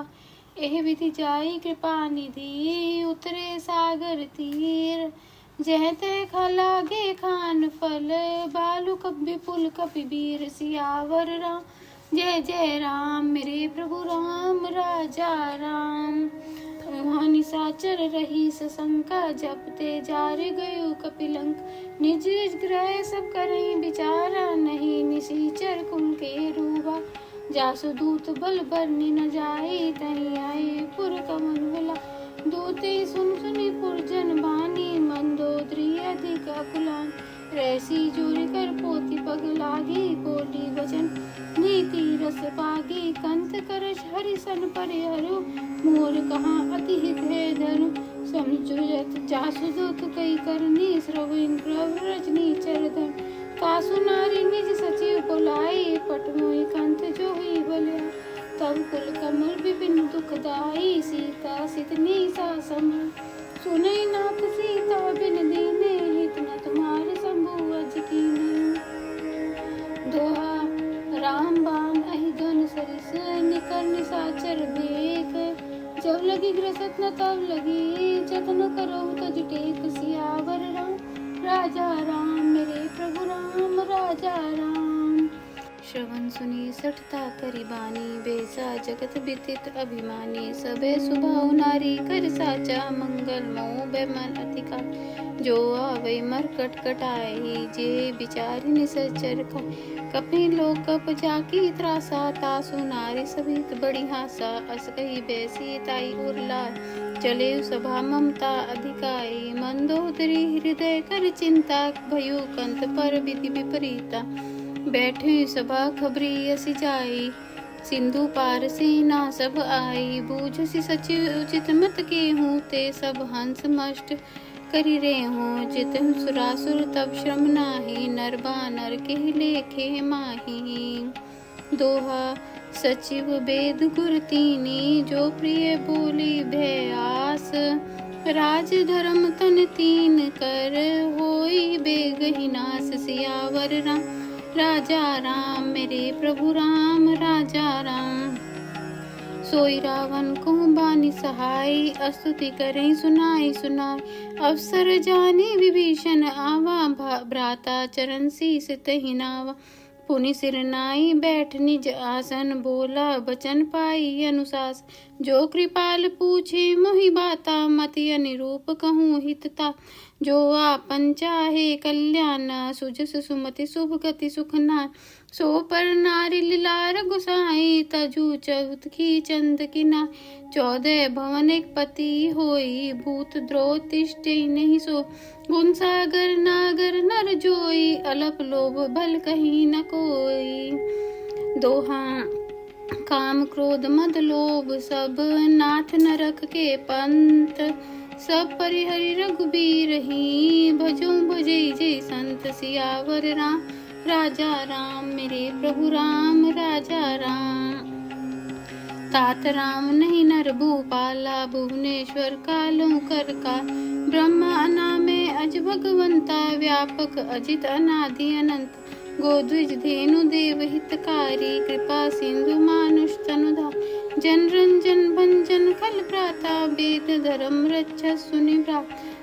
Speaker 1: एह विधि जाई कृपा निधि, उतरे सागर तीर। जह तह खलागे खान फल, बालु कपि पुल कपि बीर। सियावर राम जय जय राम, मेरे प्रभु राम राजा राम। वहाँ निशाचर रही सशंका, जपते जार गयो कपिलंक। निज ग्रह सब करहीं विचारा, नहीं निशाचर कुल के रूबा। जासु दूत बल बरनि न जाए, तहीं आए पुर कमन विला। दूते सुन सुनि पुरजन बानी, मंदोदरी अधिक अकुलान। रैसी जोरी कर पोती पग लागी, बोली वचन नीति रस पागी। कंत करश हरिसन परिहरु, मोर कहाँ अति हित है धनु। समझुजत जासु दूत कई करनी, श्रवण प्रभ रजनी चरधन। कासु नारी निज सचिव बुलाई, पट मोहि कंत जो ही बलिया। तब कुल कमल विपिन दुखदाई, सीता सितनी सा समय। सुनई नाथ सीता बिन दीने, हित न तुम्हारे शंभु अज कीने। दोहा राम बाण अहि धन सरिस, निकर निशाचर देख। जब लगी ग्रसत न तब लगी, जतन करो तज टेक। सियावर राम राजा राम, मेरे प्रभु राम राजा राम। श्रवण सुनी सठता करी बानी, बेसा जगत बिदित अभिमानी। सबे स्वभाव नारी कर साचा, मंगल मोह बेमन अधिकार। जो आवे मर कटकटाई, जे विचारी निसचर का। कपि लोक कप जाकी त्रासा, तासु नारी सभित बड़ी हासा। अस कही बैसी ताई उरला, चले सभा ममता अधिकाई। मंदोदरी हृदय कर चिंता, भयो कंत पर विधि विपरीता। बैठी सभा खबरी असी जाई, सिंधु पार सेना सब आई। बूझसी सचिव उचित मत के हूँ, ते सब हंस मष्ट करी रे हो। जित सुरासुर तब श्रम नाही, नर बानर के लेखे माही। दोहा सचिव वेद गुर तीनी, जो प्रिय बोली भयास। राज धर्म तन तीन कर, होई बेगहि नास। सियावर राम राजा राम, मेरे प्रभु राम राजा राम। सोई रावण को बानी सहाय, स्तुति करें सुनाई सुनाई। अवसर जाने विभीषण आवा, भ्राता चरण शीस तहि नावा। पुनि सिर नाई बैठ निज आसन, बोला बचन पाई अनुशास। जो कृपाल पूछे मोहि बाता, मति अनुरूप कहूँ हितता। जो आपन चाहे कल्याण, सुजस सुमति शुभ गति सुख नाय। सो पर नारी लीलार गुसाई, तजु चहुत की चंद किना। 14 भवन एक पति होई, भूत द्रोह तिष्ठे नहीं सो। गुण सागर नागर नर जोई, अलप लोभ बल कहीं न कोई। दोहा काम क्रोध मद लोभ सब, नाथ नरक के पंत। सब परिहरि रघुबीर ही, भजो भजे जय संत। सियावर राम राजा राम, मेरे प्रभु राम राजा राम। तात राम नहीं नर भूपाला, भुवनेश्वर कालों कर का। ब्रह्मा अनामे अज भगवंता, व्यापक अजित अनादि अनंत। गोद्विज धेनु देव हितकारी, कृपा सिंधु मानुष तनुधा। जन रंजन भंजन खल प्राता, वेद धर्म रक्षा सुनिव्रा।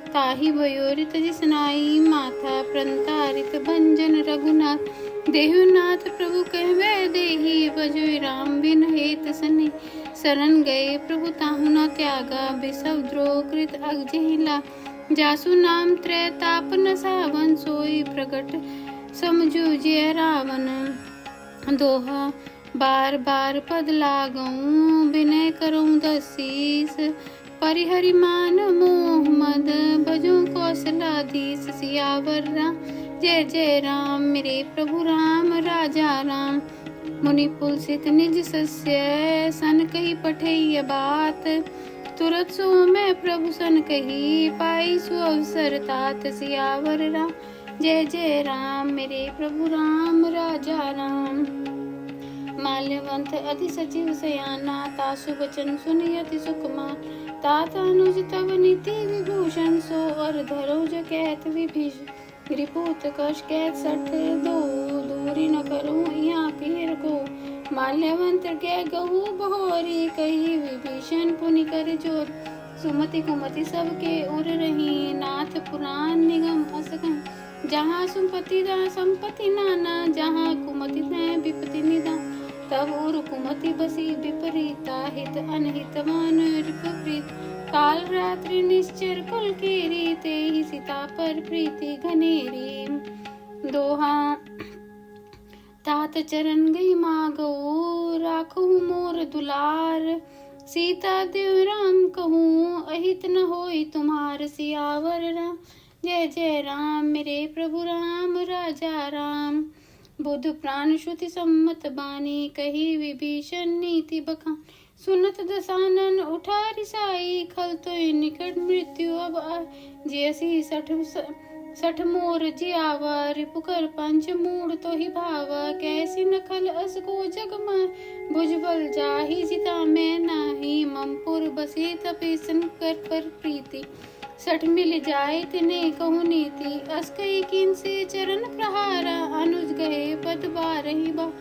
Speaker 1: ताहि भयोरित जिसनाई, माथा प्रंतारित भंजन रघुनाथ। देहुनाथ प्रभु कहवे देहि, बजोय राम बिन हेत सने। शरण गए प्रभु ताहु न त्यागा, बिसव द्रोह कृत अगजेला। जासु नाम त्रैताप न सावन, सोई प्रगट समझु जय रावण। दोहा बार बार पद लागऊं, विनय करऊं दसीस। परिहरि मान मोह मद, भजो कौशलाधीश। सियावर राम जय जय राम, मेरे प्रभु राम राजा राम। मुनि पुलसित निज सस्य, सन कही पठैय बात। तुरत सो मैं प्रभु सन कही, पाई सु अवसर तात। सियावर राम जय जय राम, मेरे प्रभु राम राजा राम। माल्यवंत अति सचिव सयाना, तासु वचन सुनि अति सुखमान। तात अनुज तव नीति विभूषण, सो अर धरोज कहत विभीषण। रिपुत कश कहत 62, दूरी न करूं यहाँ पीर को। माल्यवंत के गहु बहोरी, कही विभीषण पुनि कर जोर। सुमति कुमति सबके उर रही, नाथ पुराण निगम अस कहीं। जहाँ सुमति दा संपत्ति नाना, जहाँ कुमति तै विपत्ति निदान। तब उर कुमति बसी विपरीता, हित अनहित मान विपरीत। काल रात्रि निश्चर कुल केरी, ते ही सीता पर प्रीति घनेरी। दोहा तात चरण गई मागो, राखू मोर दुलार। सीता देव राम कहूँ, अहित न होई तुम्हार। सियावर राम जय जय राम, मेरे प्रभु राम राजा राम। बुद्ध प्राण श्रुति सम्मत बानी, कही विभीषण नीति बखान। सुनत दसानन उठा रिसाई, खल तो निकट मृत्यु अब आए। जैसी सठ मोर जियावा, रिपुकर पंच मूड तो ही भावा। कैसी नखल अस को जग माय, भुजबल जाहि जिता मैं नाही। ममपुर बसी तपेसन कर पर प्रीति, सठ मिल जाए तिने कहु नीति। अस कई किन से चरण प्रहारा, अनुज गए पद बारहि बा।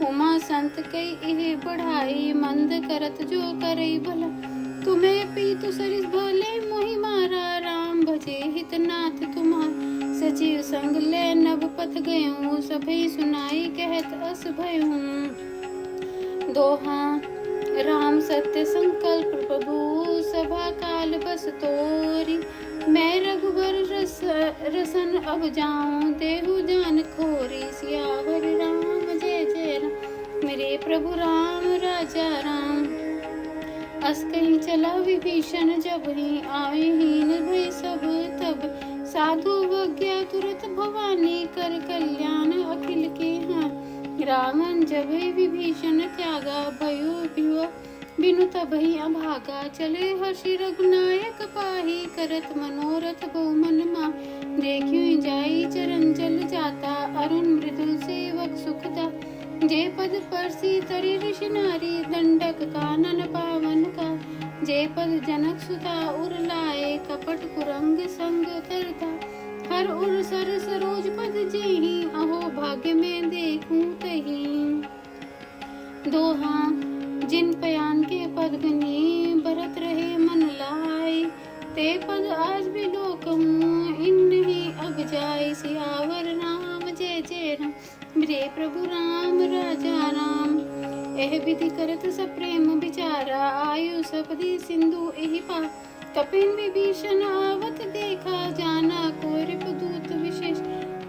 Speaker 1: उमा संत कई इहे बढ़ाई, मंद करत जो करई भला। तुम्हें पीतु सरिस भले मोहि मारा, राम भजे हित नाथ तुम्हार। सचिव संग ले नभ पथ गयूं, सभई सुनाई कहत अस भयूं। दोहा राम सत्य संकल्प प्रभु, सभा काल बस तोरी। मैं रघुबर रसन अब जाऊं, देहु जान खोरी। सियावर राम जय जय राम, मेरे प्रभु राम राजा राम। अस कहीं चला विभीषण, जब ही आए हीन भय सब तब। साधु वज्ञा तुरत भवानी, कर कल्याण अखिल के हाँ। रावण जब विभीषण त्यागा, भयो बियो बिनु तबहि अभागा। चले हर्षि रघुनायक पाहि, करत मनोरथ बहु मन माहि। देखियो जाई चरण जल जाता, अरुण मृदुल सेवक सुखदा। जे पद परसी तरि ऋषि नारी, दंडक कानन पावन का। जे पद जनक सुता उर लाए, कपट कुरंग संग करता। हर उर सर सरोज पद जेहि, अहो भाग्य में देखूं तही। दोहा जिन पयान के पद गनी, बरत रहे मन लाए। ते पद आज भी लोकहूँ, इन्हीं अब जाए। सियावर राम जय जय राम, मेरे प्रभु राम राजा राम। एह विधि करत सप्रेम विचारा, आयु सपदि सिंधु एहि पार। कपिन विभीषण आवत देखा, जाना कोई रिपुदूत विशेष।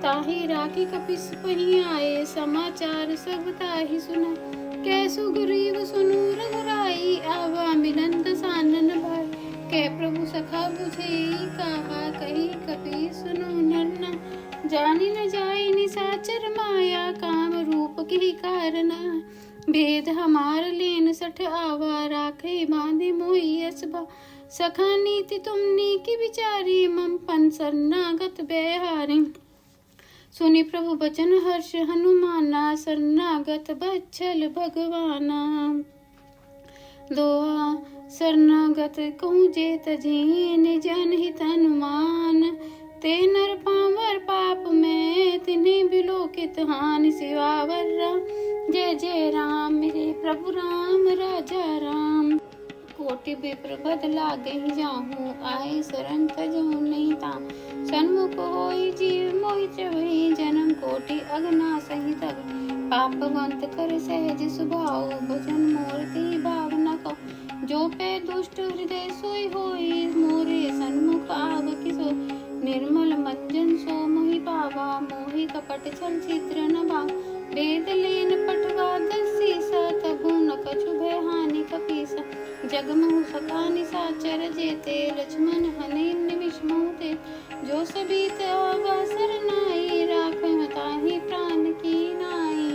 Speaker 1: ताहि राखी कपिस पही आए, समाचार सब ताहि सुना। कै सुग्रीव सुनु रघुराई, आवा मिलन दसानन भाई। कै प्रभु सखा बुझई, कहा कही कपि सुनु नर नाई। जानि न जाई निसाचर माया, काम रूप की कारना। भेद हमार लेन सठ आवा, राखे बांधे मोहि असबा। सखा नीति तुमनी की विचारी, मम पन शरणागत बेहारी। सुनि प्रभु बचन हर्ष हनुमाना, शरणागत बच्छल भगवाना। दोहा शरणागत कहूँ जे तजी, निज अनहित अनुमान। ते नर पावर पाप में, तिन्हें बिलोकित हानि। सियावर राम जय जय राम, मेरे प्रभु राम राजा राम। कोटि विप्र बद लागे जाहूँ, आए शरण तजहु नहीं ताहूँ। सन्मुख होई जीव मोहि चवहि, जन्म कोटि अगना सही तग। पापवंत कर सहज सुभाऊ, भजन मोर ती भावना कहूँ। जो पे दुष्ट हृदय सोई होई, मोरे सन्मुख आव किसो। निर्मल मंजन सो मोहि पावा, मोहि कपट छल छिद्र न भाव। वेद लेन पटवा दसीसा, तबु न कछु भय हानि कपीसा। जगमहु सखा निसाचर जेते, लक्ष्मण हनि निमिष मोते। जो सबीत आवा सरनाई, राखहु ताहि प्राण की नाई।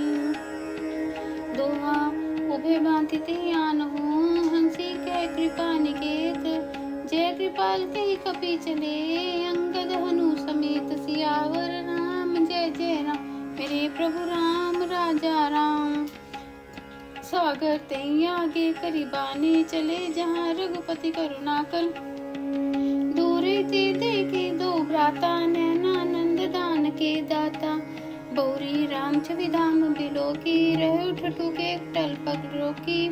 Speaker 1: दोहा उभय बांति ते आनहु, हंसी कै कृपा निकेत। जय कृपाल ते कपि चले, अंगद हनु समेत। सियावर राम जय जय राम, मेरे प्रभु राम राजा राम। सागर ते आगे करीबाने, चले जहाँ रघुपति करुणा कर। दूरे ते देखे दो भ्राता, नैनानंद दान के दाता। बौरी राम छवि धाम बिलोकी, रहे ठठु के टल पग रोकी।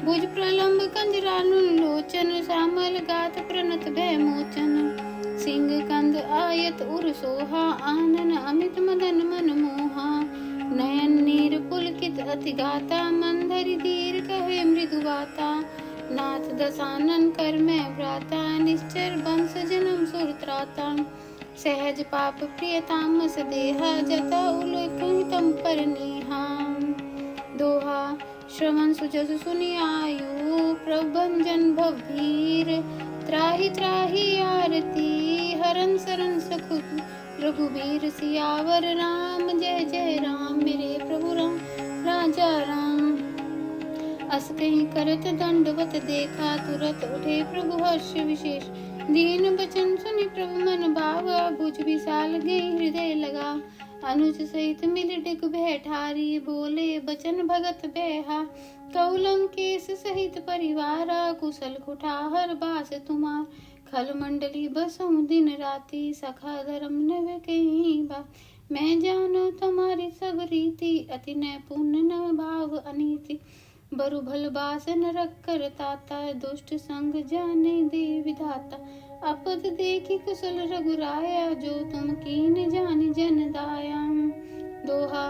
Speaker 1: भुज प्रलंब कंजरानुन लोचन, श्यामल गात प्रणत भय मोचन। सिंह कंद आयत उर सोहा, आनन अमित मदन मन मोहा। नयन नीर पुलकित अति गाता, मंदरि धीर कहे मृदु गाता। नाथ दसानन कर मैं भ्राता, निश्चर वंश जन्म सुर त्राता। सहज पाप प्रिय तामस देहा, जता उल्लेखहि तम पर नीहा। दोहा श्रवण सुजस सुनि आयु, प्रभंजन भवभीर। त्राहि त्राहि आरती, हरन सरन सकुत रघुबीर। सियावर राम जय जय राम, मेरे प्रभु राम राजा राम। अस कहीं करत दंडवत देखा, तुरत उठे प्रभु हर्ष विशेष। दीन बचन सुनि प्रभु मन भावा, भुज विशाल गई हृदय लगा। अनुज सहित मिल डिग बैठारी, बोले बचन भगत बैहा। कौलंकेश सहित परिवारा, कुशल कुठार बास तुम्हार। खल मंडली बसऊं दिन राति, सखा धर्म नव कहीं बा। मैं जानो तुम्हारी सब रीति, अति न पुण्य न भाव अनीति। बरु भल बास नरक कर ताता, दुष्ट संग जाने दे विधाता। अपद देखी कुशल रघुराया, जो तुम कीन जान जन दाया। दोहा।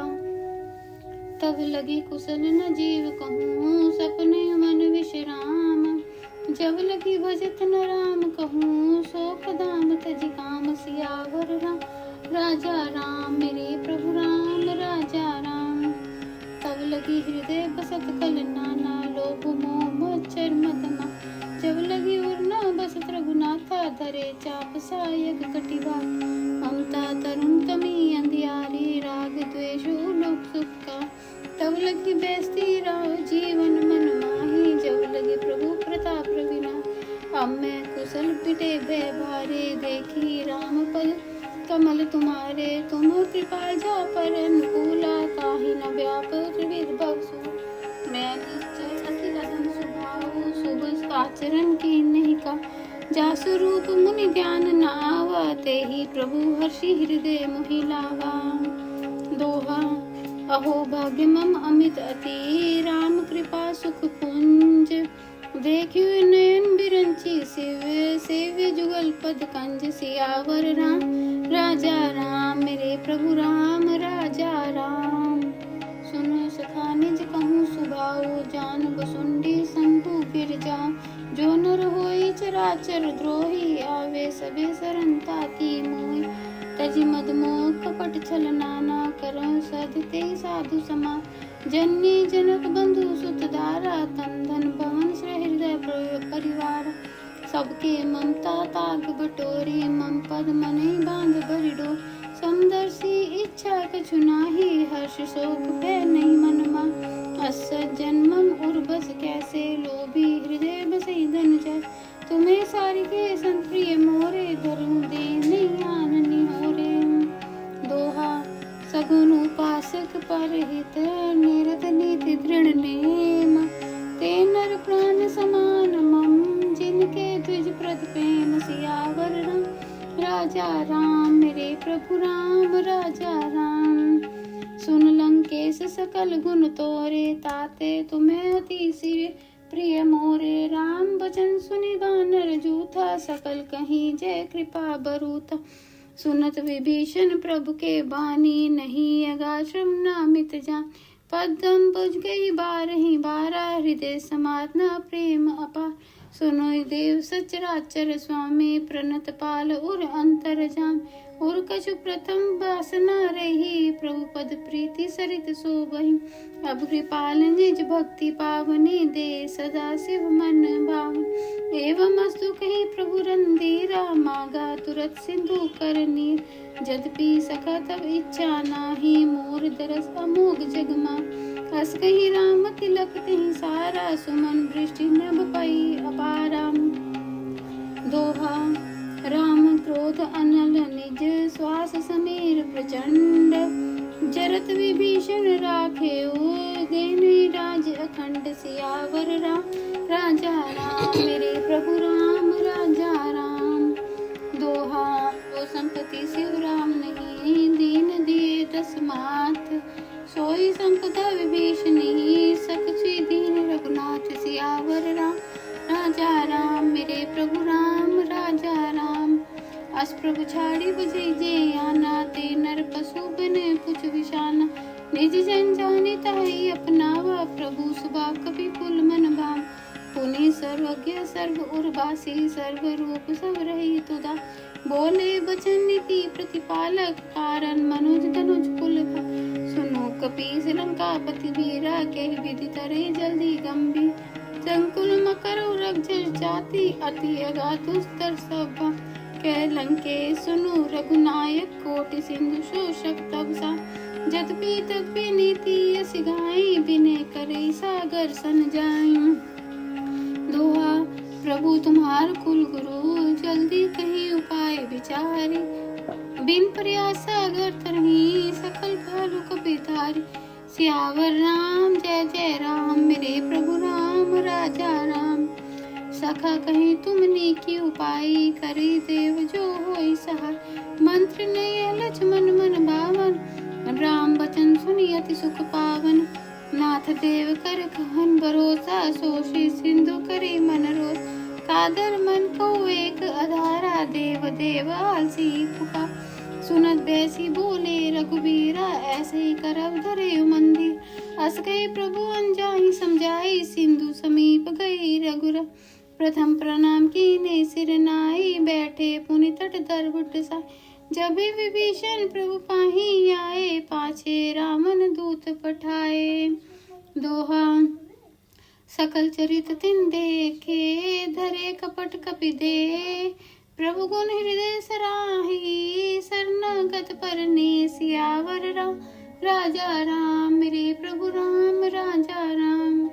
Speaker 1: तब लगी कुशल न जीव कहूँ, सपने मन विश्राम। जब लगी भजत न राम कहूँ, शोक दाम तज काम। सियावर राम राजा राम, मेरे प्रभु राम राजा राम। तब लगी हृदय बसत कल नाना, लोभ मोह मच्छर मदमा। जब लगी उर न बसत रघुनाथा, धरे चाप सायक कटिवा। ममता तरुण तमी अंधियारी, राग द्वेष लोक सुख का। तब लगी बेस्ती राव जीवन मन माही, जब लगे प्रभु प्रताप रविना। अब मैं कुशल पिटे भय भारे, देखी राम पद कमल तुम्हारे। तुम कृपा जा पर अनुकूला, ताहि न व्याप त्रिविध बसु। मैं निश्चय अति कदम सुभाऊ, शुभ आचरण की नहीं का। जासु रूप मुनि ज्ञान न आवा, तेहि प्रभु हर्षि हृदय मोहि लावा। दोहा। अहो भाग्य मम अमित अति, राम कृपा सुख पुंज। देखियो नयन बिरंची शिव, सेव्य जुगल पद कंज। सियावर राम राजा राम, मेरे प्रभु राम राजा राम। सुनो सखा निज कहूँ सुभाऊ, जान बसुंडी शंभु गिर जाऊं। जो नर होई चराचर द्रोही, आवे सबे शरण ताकी मोहि। तजि मद मोह कपट छल नाना, करहु सधते साधु समा। जननी जनक बंधु सुत दारा, तन धन भवन हृदय परिवार। सबके ममता ताग बटोरी, मम पद मने बांध बरिडो। समदर्शी इच्छा कछु नाही, हर्ष शोक भय नहीं मनमा। अस जन्मम उर्बस कैसे, लोभी हृदय बसई धन जय। तुम्हें सारी के संत प्रिय मोरे, धर्म दे नहीं आननी होरे। दोहा। सगुन उपासक परहित, निरत नीति दृढ़ नेम। ते नर प्राण समान मम, जिनके द्विज प्रद प्रेम। सियावर राम राजा राम, मेरे प्रभु राम राजा राम। सुन लंकेश सकल गुण तोरे, ताते तुम्हें अति सिर प्रिय मोरे। राम वचन सुनि वानर जूथा, सकल कहीं जय कृपा बरूथा। सुनत विभीषण प्रभु के बानी, नहीं अगाश्रम नामित जान। पद्म बुझ गई बारही बारा, हृदय समातना प्रेम अपार। सुनो देव सचराचर स्वामी, प्रणत पाल उर अंतर जाम। उर कछु प्रथम वासना रही, प्रभु पद प्रीति सरित सोबहि। अब कृपाल निज भक्ति पावनी, दे सदा शिव मन भावन। एवं अस्तु कही प्रभु रंदीरा, मागा तुरत सिंधु कर नीर। जदपि सखा तब इच्छा नाही, मोर दरस अमोघ जगमा। हस कही राम तिलक तिहि सारा, सुमन वृष्टि नभ पई अपारा। दोहा। राम क्रोध अनल निज, श्वास समीर प्रचंड। जरत विभीषण राखे, देने राज अखंड। सियावर राम राजा राम, मेरे प्रभु राम राजा राम। दोहा। वो संपत्ति शिव राम नहीं, दीन दिए दस मात। सोई संपदा विभीषणी, सकछि दीन रघुनाथ। सियावर राम राजा राम, मेरे प्रभु राम राजा राम। अस प्रभु छाड़ी बजई जे आना, ते नर पशु बने पुछ विशाना। निज जन जानी ताहि अपनावा, प्रभु सुबा कपि कुल मन भाव। पुनि सर्वज्ञ सर्व उर्वासी, सर्व रूप सब रही तुदा। बोले बचन नीति प्रतिपालक, कारण मनुज तनुज कुल का। सुनो कपीस लंकापति वीरा, कह विधि तरे जल्दी गंभीर। संकुल मकर रघुजर जाति, अति अगाधुस्तर सब। कह लंकेश सुनु रघुनायक, कोटि सिंधु शोषक तब सा। जदपि तदपि नीति यस गाई, बिने करे सागर सन जाई। दोहा। प्रभु तुम्हार कुल गुरु, जल्दी कही उपाय विचारी। बिन प्रयास सागर तरही, सकल भालु कपिधारी। सियावर राम जय जय राम, मेरे प्रभु राम राजा राम। सखा कहीं तुमने की उपाय, करी देव जो होई सहाय। मंत्र नय लक्ष्मण मन भावन, राम वचन सुनि अति सुख पावन। नाथ देव कर कहन भरोसा, सोषि सिंधु करे मन रोष। कादर मन को एक अधारा, देव देव आलसी पुकार। सुनत बैसी बोले रघुबीरा, ऐसे ही करब धरे मंदिर। अस गए प्रभु अनजाहि समझाई, सिंधु समीप गई रघुरा। प्रथम प्रणाम कीने सिर नाई, बैठे पुनि तट दरबुट सा। जब विभीषण प्रभु पाही आए, पाछे रामन दूत पठाए। दोहा सकल चरित तिन देखे, धरे कपट कपि दे। प्रभु गुण हृदय सराही, शरणागत परने सियावर राम। राजा राम मेरे प्रभु राम, राजा राम।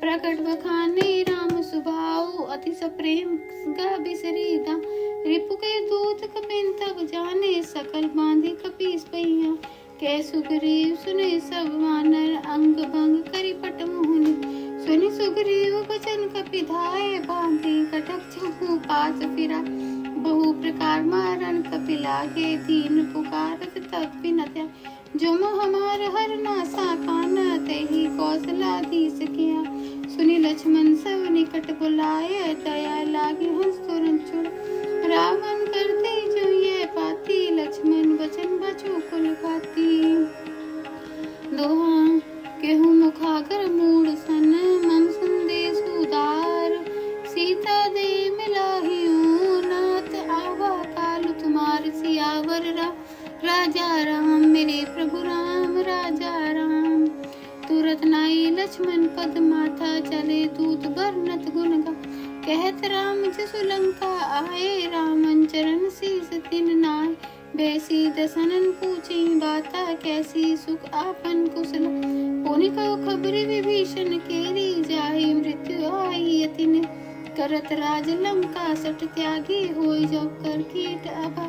Speaker 1: प्रकट बखाने राम सुभाऊ, अति सप्रेम गा बिसरीदा। रिपु के दूत कपिन तब जाने, सकल बांधे कपीस पहिया। कै सुग्रीव सुने सब वानर, अंग भंग करि पट मोहनी। सुनि सुग्रीव बचन कपि धाये, बांधे कटक चहु पास फिरा। बहु प्रकार मारन कपि लागे, दीन पुकारत तब बिनत आए। जो मोह हमार हर नासा काना, तेहि कौशलाधीश किया। सुनि लक्ष्मण सब निकट बुलाए, दया लागे हंस तुरंत छुड़। रावण करते जो ये पाती, लक्ष्मण वचन बचो कुल खाती। दोहा केहू मुखागर मूड सन, मम संदेश उदार। सीता दे मिलाहियो, नाथ आवा काल तुम्हार। सियावर राजा राम मेरे प्रभु राम, राजा राम। तुरत नाई लक्ष्मण पद माथा, चले दूत बरनत गुण गा। कहत राम जसु लंका आए, रामन चरण शीस तिन नाय। बैसी दसनन पूछी बाता, कैसी सुख आपन कुशल। पुनि कहो खबर विभीषण केरी, जाहि मृत्यु आई अति ने। करत राज लंका सट त्यागी, होई जब कर कीट अबा।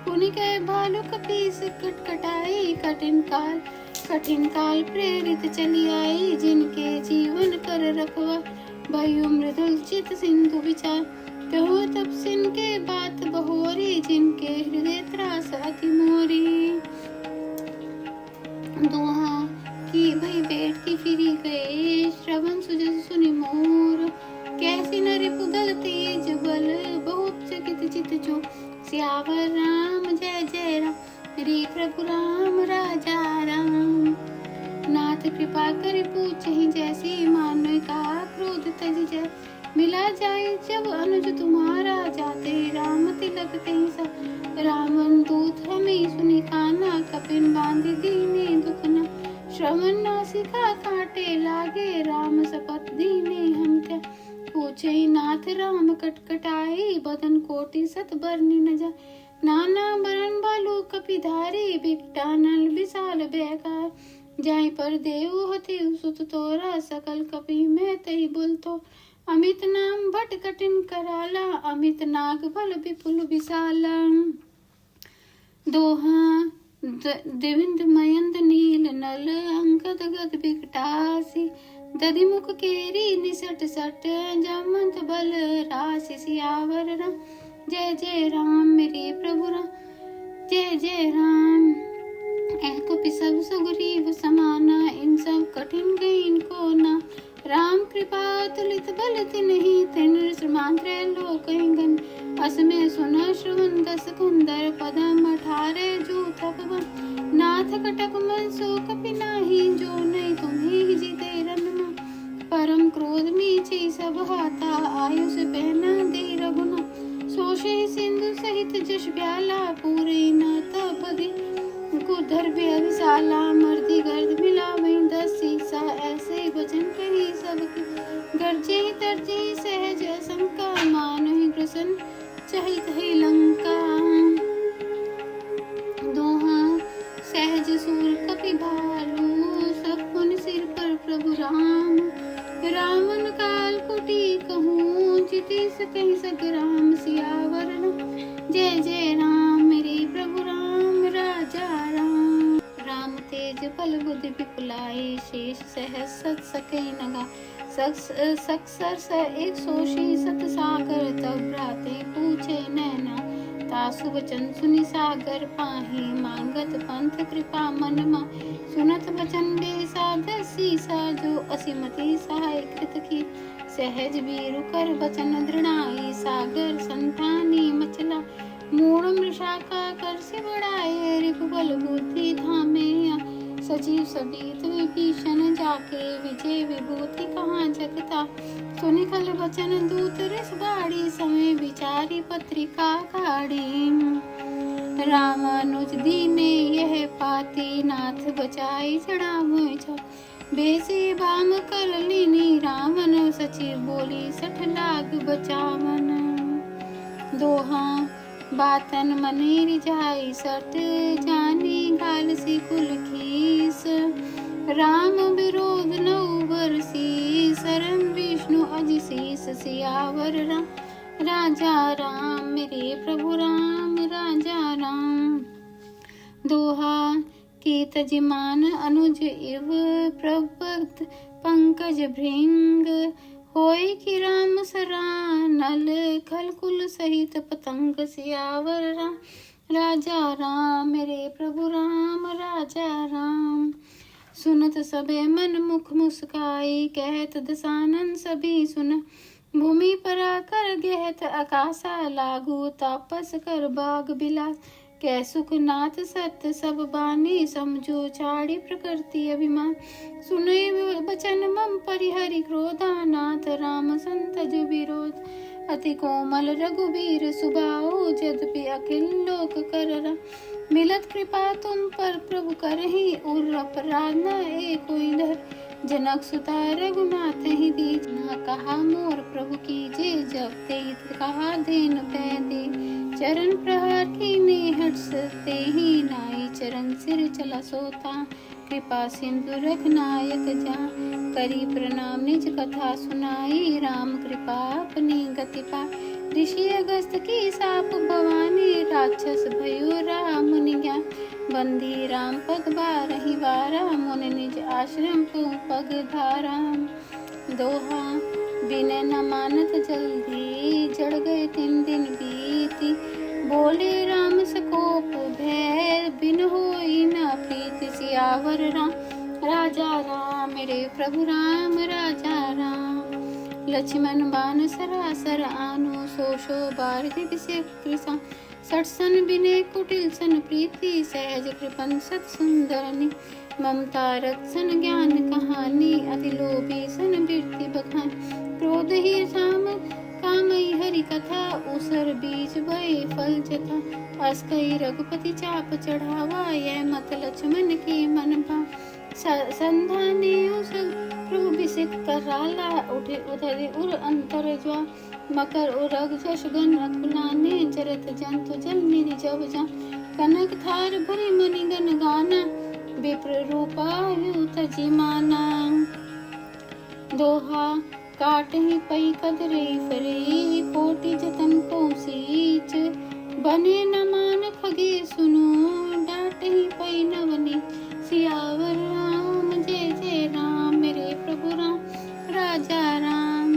Speaker 1: पुनि कहे भालु कपीस कटकटाई, कठिन काल प्रेरित चली आई। जिनके जीवन कर रखवा, भयो मृदुल चित सिंधु विचार। कहो तब सिन के बात बहोरी, जिनके हृदय त्रास अति मोरी। दोहा की भई बैठ की फिरी गए, श्रवण सुजस सुनि मोर। कैसी नर पुदल तेज बल, बहुत चकित चित जो। सियावर राम जय जय राम, रे प्रभु राम राजा राम। नाथ कृपा कर पूछहि जैसी, मानो कहा क्रोध तज जय। मिला जाए जब अनुज तुम्हारा, जाते राम तिलक तेहि सा। रावण दूत हमें सुनि काना, कपिन बांधि दीने दुख न। श्रवण नासिका काटे लागे, राम शपथ दीने हम क्या। पूछे नाथ राम कटकटाई, बदन कोटि सत बरनी न जा। नाना बरन बालू कपि धारी, बिकटानल विशाल बेकार। जाहि पर देव हति सुत तोरा, सकल कपि में तहि बुल तो। अमित नाम भट कठिन कराला, अमित नाग बल विपुल विशाला। दोहा दिविंद मयंद नील नल, अंगद गद बिकटासी। दधिमुख केरी निसट सट, जामंत बल राशि। सियावर राम जय जय राम मेरे प्रभु राम, जय जय राम। एह कपि सब सुग्रीव समाना, इन सब कठिन गई इनको ना। राम कृपा तुलित बल तिन्हि, तिन श्रीमान त्रैलोक गण। अस में सुना श्रवण दस कंदर, पदम 18 जूथ पवन। नाथ कटक मन सो कपि नाही, जो नहीं तुम्हें ही जीते रनमा। परम क्रोध मीचे सब हाथा, आयुष पहना दे रघुना। सोषे सिंधु सहित जश ब्याला, पूरे न तपदि कुधर विशाला। मर्दी गर्द मिला वही 10 सीसा, ऐसे वचन कही सबकी। गर्जे तरजे सहज शंका, मानो ही ग्रसन चहित है लंका। दोहा सहज सूर कपि भालू, सब पुन सिर पर प्रभु राम। रावण काल कुटी कहूँ, जिति सकहि सग्राम। सियावर जय जय राम मेरे प्रभु राम, राजा राम। राम तेज बल बुद्धि विपुलाए, शेष सहस सत सकै नगा। सक्सर स एक सोशी सत सागर, तब भ्राते पूछे नैना। तासु वचन सुनि सागर पाहि, मांगत पंथ कृपा मन मा। सुनत वचन बेसाध सीसा, जो असीमति सहाय कृत की। सहज बीरु कर वचन दृढ़ाई, सागर संतानी मचला। मूढ़ मृषा कर से बढ़ाए, रिपुबल बुद्धि धामे। सजीव सबीत विभीषण जाके, विजय विभूति कहाँ जगता। सुनि खल वचन दूत रिस बाड़ी, समय विचारी पत्रिका काढ़ी। रामानुज दीने यह पाती, नाथ बचाई चढ़ावो छा। बेसी बाम कर लीनी रावण, सचिव बोली सठ लाग बचावन। दोहा बातन मने रिझाई, सट जानी गाल सी कुल खीस। राम विरोध नौ बरसी, सरम विष्णु अज शीस। सियावर राम राजा राम, मेरे प्रभु राम राजा राम। दोहा की तजिमान अनुज इव, प्रभक्त पंकज भृंग। होय कि राम सरानल, खल कुल सहित पतंग। सियावर राम राजा राम, मेरे प्रभु राम राजा राम। सुनत सबे मन मुख मुस्काई, कहत दसानन सभी सुन। भूमि परा कर गहत आकाशा, लागू तापस कर बाग बिलास। कै सुख नाथ सत्य सब बानी, समझो चाड़ी प्रकृति अभिमान। सुने बचन मम परिहरि क्रोधा, नाथ राम संतज विरोध। अति कोमल रघुबीर सुबाऊ, यद्यपि अखिल लोक कररा। मिलत कृपा तुम पर प्रभु करहि, उर अपराध न एक कोई धर। जनक सुता रघुनाथ ही दीज, न कहा मोर प्रभु कीजे। जब ते कहा देन पैदे, चरण प्रहार कीने हटते ही। नाई चरण सिर चला सोता, कृपा सिंधु रघुनायक जा। करी प्रणाम निज कथा सुनाई, राम कृपा अपनी गति पा। ऋषि अगस्त की साप भवानी, राक्षस भयो राम मुनि ज्ञान। बंदी राम पग बारहि बारा, मुनि निज आश्रम को पग धारा। दोहा बिन न मानत जल्दी, जड़ गए 3 दिन बीती। बोले राम सकोप भय, बिन होई न प्रीति। सियावर राम राजा राम, मेरे प्रभु राम राजा राम। लक्ष्मण बान सरासर आनो, सो बारहि बिसेक कृसा। सठ सन बिने कुटिल सन प्रीति, सहज कृपन सत सुंदरनी। ममता रक्षण ज्ञान कहानी, अति लोभी सन वृत्ति बखान। क्रोध ही राम कामई हरि कथा, उसर बीज भय फल जथा। अस कई रघुपति चाप चढ़ावा, यह मत लक्ष्मण की मन भा। संधाने उस प्रभु बिसिक कराला, उठे उधरे उर अंतर ज्वा। मकर उरग जश गण अकुलाने, जरत जंतु जल निधि जब जा। कनक थार भरी मणि गण गाना, विप्र रूपायु तजी माना। दोहा काट ही पई कदरे फरे, कोटि जतन को सीच। बने न मान खगे सुनो, डाट ही पई न बने। सियावर राम जय जय राम, मेरे प्रभु राम राजा राम।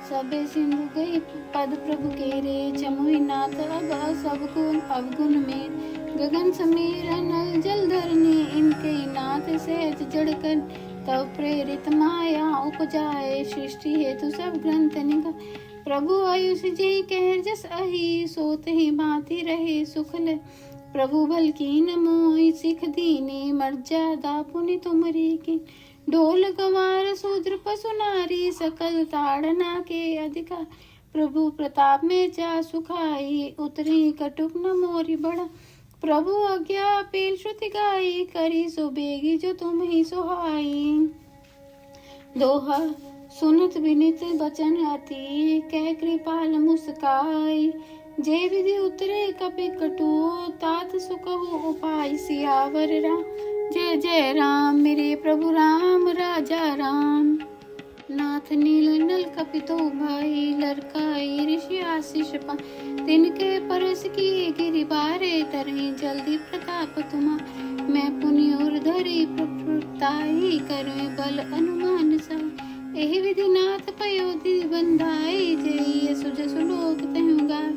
Speaker 1: सबे सिंधु गई पद प्रभु केरे, जमुई नाथ अब सब गुण अवगुण में। गगन समीर नल जल धरनी, इनके नाथ सहज जड़कन। तब प्रेरित माया उपजाए, सृष्टि हेतु सब ग्रंथ निगा। प्रभु आयुष जी कह जस अहि, सोत ही भांति रहे सुखल। प्रभु भल कीन मोहि सिख दीनी, मर्यादा पुनि तुमरी की। ढोल गंवार शूद्र पशु नारी, सकल ताड़ना के अधिकार। प्रभु प्रताप में जा सुखाई, उतरी कटुक न मोरी बड़ा। प्रभु आज्ञा पेल श्रुति गाई, करी सो बेगी जो तुम ही सुहाई। दोहा सुनत विनित बचन अति, कह कृपाल मुस्काई। जे विधि उतरे कपि कटु, तात सुकहु उपाय। सियावर राम जय जय राम, मेरे प्रभु राम राजा राम। नाथ नील नल कपितो भाई, लरकाई ऋषि आशीष पा। तिनके परस की गिरि बारे, तरहि जल्दी प्रताप तुमा। मैं पुनि और धरि प्रताई, करे बल अनुमान सा। एहि विधि नाथ पयोधि बंधाई, जय सुजसु लोक तहु गाय।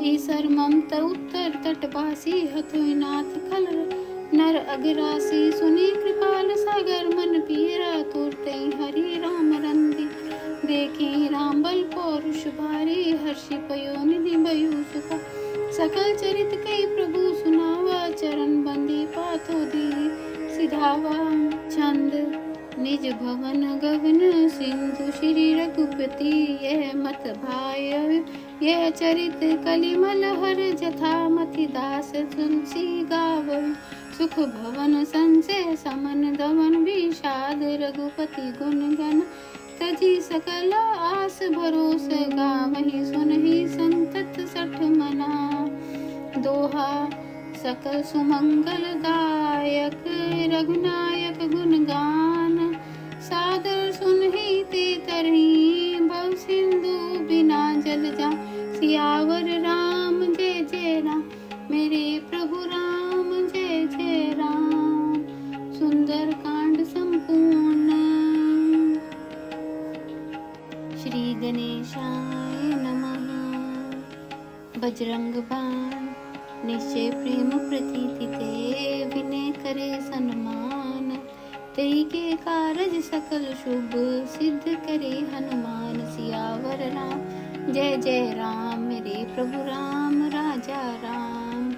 Speaker 1: ईसर ममता उत्तर तटवासी हथुई नाथ खल नर अगरासी सुनी कृपाल सागर मन पीरा तुरते हरि राम रंदी देखी राम बल पौरुष भारी हर्षि पयो निधि भयो सुख सकल चरित कई प्रभु सुनावा चरण बंदी पाथो दी सिधावा छंद निज भवन गगन सिंधु श्री रघुपति यह मत भाय यह चरित कलिमल हर जथा मति दास तुलसी गाव सुख भवन संचय समन दमन विषाद रघुपति गुण गण तजी सकल आस भरोस गावहि सुनहि संतत सठ मना दोहा सकल सुमंगल दायक रघुनायक गुण गान सादर सुनहि ते तरही भव सिंधु बिना जल जा सियावर राम जय जय राम मेरे प्रभु राम जय जय राम। सुंदर कांड संपूर्ण। श्री गणेशाय नमः। बजरंग बाण निश्चय प्रेम प्रतीति ते विनय करे सन्मान तेई के कारज सकल शुभ सिद्ध करे हनुमान सियावर राम जय जय राम मेरे प्रभु राम राजा राम।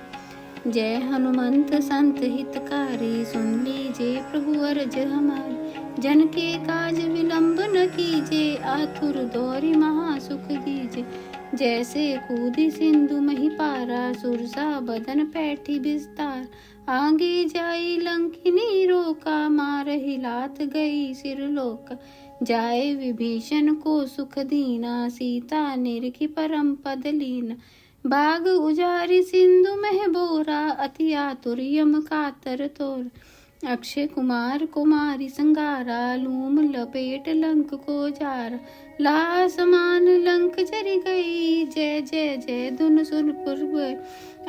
Speaker 1: जय हनुमंत संत हितकारी सुन लीजिए प्रभु अर्ज हमारी जन के काज विलंब न कीजिए आतुर दौरी महासुख दीजिए जैसे कूदी सिंधु मही पारा सुरसा बदन पैठी विस्तार आगे जाई लंकिनी रोका मार हिलात गई सिरलोक जाए विभीषण को सुख दीना सीता निरखी परम पद लीना बाग उजारी सिंधु मह बोरा अति आतुर यम कातर तोर अक्षय कुमार कुमारी संगारा लूम लपेट लंक को जार ला समान लंक चरी गई जय जय जय धुन सुन पूर्व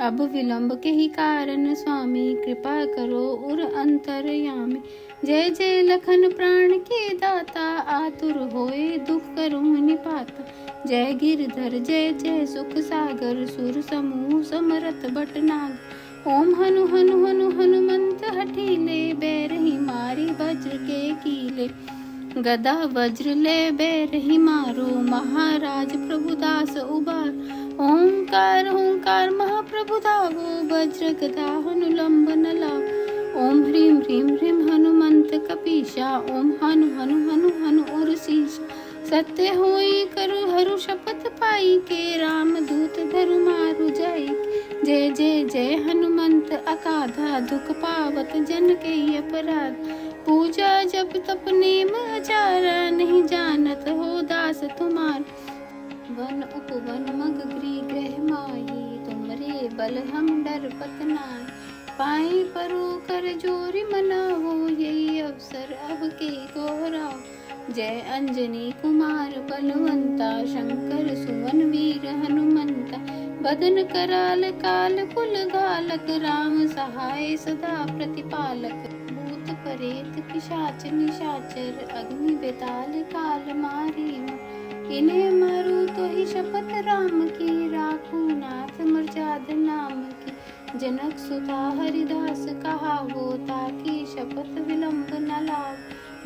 Speaker 1: अब विलंब के ही कारण स्वामी कृपा करो उर अंतरयामी जय जय लखन प्राण के दाता आतुर होए दुख करो निपाता जय गिरधर जय जय सुख सागर सुर समूह समरथ भटनाग ओम हनु हनु हनु हनुमंत हठीले बैर ही मारी वज्र के कीले गदा वज्र ले बैर ही मारो महाराज प्रभुदास उबार ओंकार ओंकार महाप्रभु धावो वज्र गदा हनुलंब न लाओ ओम ह्रीम ह्रीम ह्रीम हनुमंत कपीशा ओम हनु हनु हनु हनु उर्सीशा सत्य होई करु हरु शपथ पाई के राम दूत धरु मारु जाई जय जय जय हनुमंत अकाधा दुख पावत जन के अपराध पूजा जब तप नेम आचारा नहीं जानत हो दास तुम्हार वन उपवन मग गृह ग्रह माही तुमरे बल हम डर पतनाय पाए परो कर जोरी मनावो यही अवसर अब के गोहराओ जय अंजनी कुमार बलवंता शंकर सुवन वीर हनुमंता बदन कराल काल कुल गालक राम सहाय सदा प्रतिपालक भूत प्रेत पिशाच निशाचर अग्नि बेताल काल मारी इन्हें मारू तो ही शपथ राम की राखू नाथ मर्याद नाम की जनक सुता हरिदास कहा वो ताकि शपथ विलंब न लाओ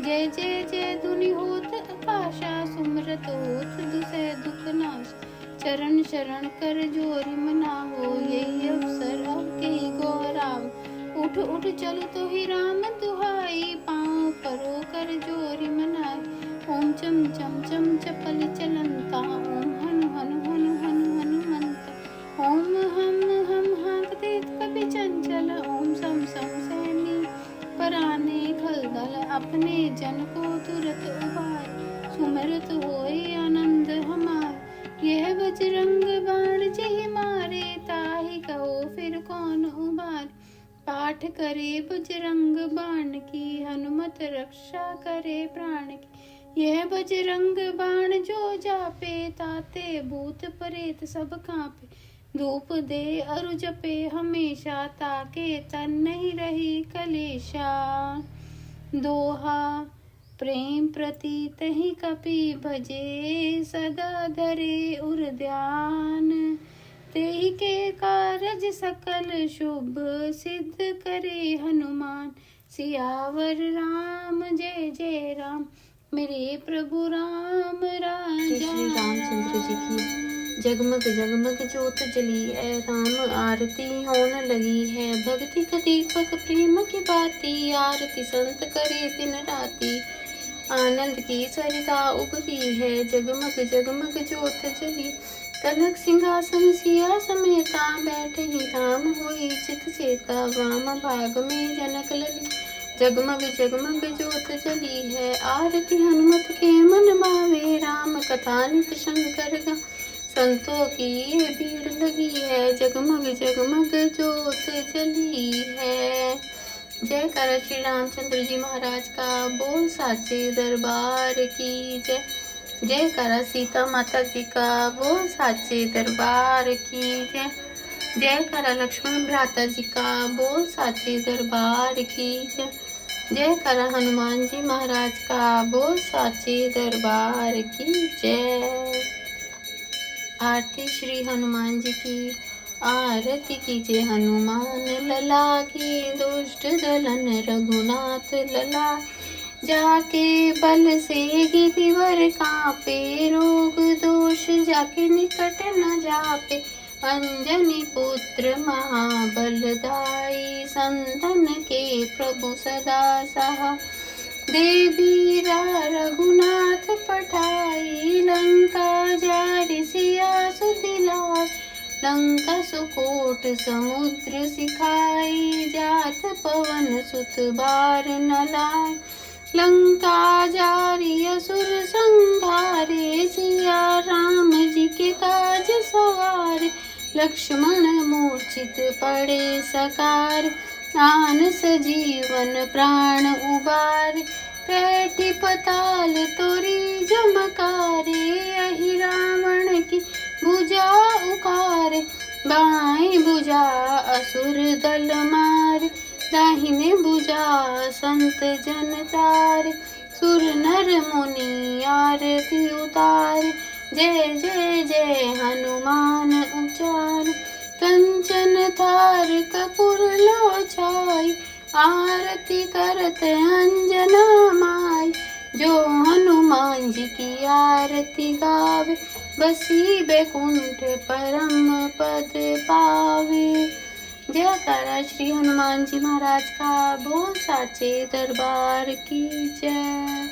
Speaker 1: जय जय जय धुनि होत आकाशा सुमरत होत दुसै दुख नाश चरण शरण कर जोरी मनावो यही अवसर अब के गौराम उठ उठ चल तो ही राम दुहाई पाँव परो कर जोरी मनाए ओम चम चम चम चपल चलंता ओम हनु हनु हनु हनु हनुमंता ओम हम हाँकते कभी चंचल ओम सम सम सैनी पराने खलदल अपने जन को तुरत उबार सुमरत होए आनंद हमार यह बजरंग बाण जहि मारे ताहि कहो फिर कौन उबार पाठ करे बजरंग बाण की हनुमत रक्षा करे प्राण की यह बजरंग बाण जो जापे ताते भूत प्रेत सब कांपे धूप दे अरु जपे हमेशा ताके तन नहीं रही कलेशा दोहा प्रेम प्रतीत ही कपि भजे सदा धरे उर ध्यान तेहि के कारज सकल शुभ सिद्ध करे हनुमान। सियावर राम जय जय राम, मेरे प्रभु राम राजा
Speaker 2: श्री रामचंद्र जी की। जगमग जगमग ज्योत जली है, राम आरती होने लगी है। भक्ति का दीपक प्रेम की बाती, आरती संत करे दिन राती। आनंद की सरिता उभरी है, जगमग जगमग ज्योत जली। कनक सिंहासन सिया समेता, बैठे ही राम होई चित चेता। वाम भाग में जनक लली, जगमग जगमग ज्योत जली है। आरती हनुमत के मन भावे, राम कथा नित शंकर गा। संतों की ये भीड़ लगी है, जगमग जगमग ज्योत जली है। जय कर श्री रामचंद्र जी महाराज का, बोल साचे दरबार की जय। जय करा सीता माता जी का, बोल साचे दरबार की जय। जय करा लक्ष्मण भ्राता जी का, बोल साचे दरबार की जय। जय करा हनुमान जी महाराज का, बोल साचे दरबार की जय। आरती श्री हनुमान जी की। आरती कीजिए हनुमान लला की, दुष्ट दलन रघुनाथ लला। जाके बल से गिरिवर कांपे, रोग दोष जाके निकट न जापे। अंजनी पुत्र महाबलदाई, संतन के प्रभु सदा सहा। देवी रघुनाथ पठाई, लंका जारि सिया सुदिलाय। लंका सुकोट समुद्र सिखाई, जात पवन सुत बार न लाय। लंका जारी असुर संघारे, सिया राम जी के काज सवारे। लक्ष्मण मूर्छित पड़े सकार, आन सजीवन प्राण उबार। पैठी पताल तोरी जमकारे, यही रावण की भुजा उखारे। बाएं भुजा असुर दल मार, दाहिने भुजा संत जन तार। सुर नर मुनि आरती उतार, जय जय जय हनुमान उचार। कंचन थार कपूर लो छाई, आरती करत अंजना माई। जो हनुमान जी की आरती गावे, बसी बैकुंठ परम पद पावे। जय करा श्री हनुमान जी महाराज का, बोल साचे दरबार की जय।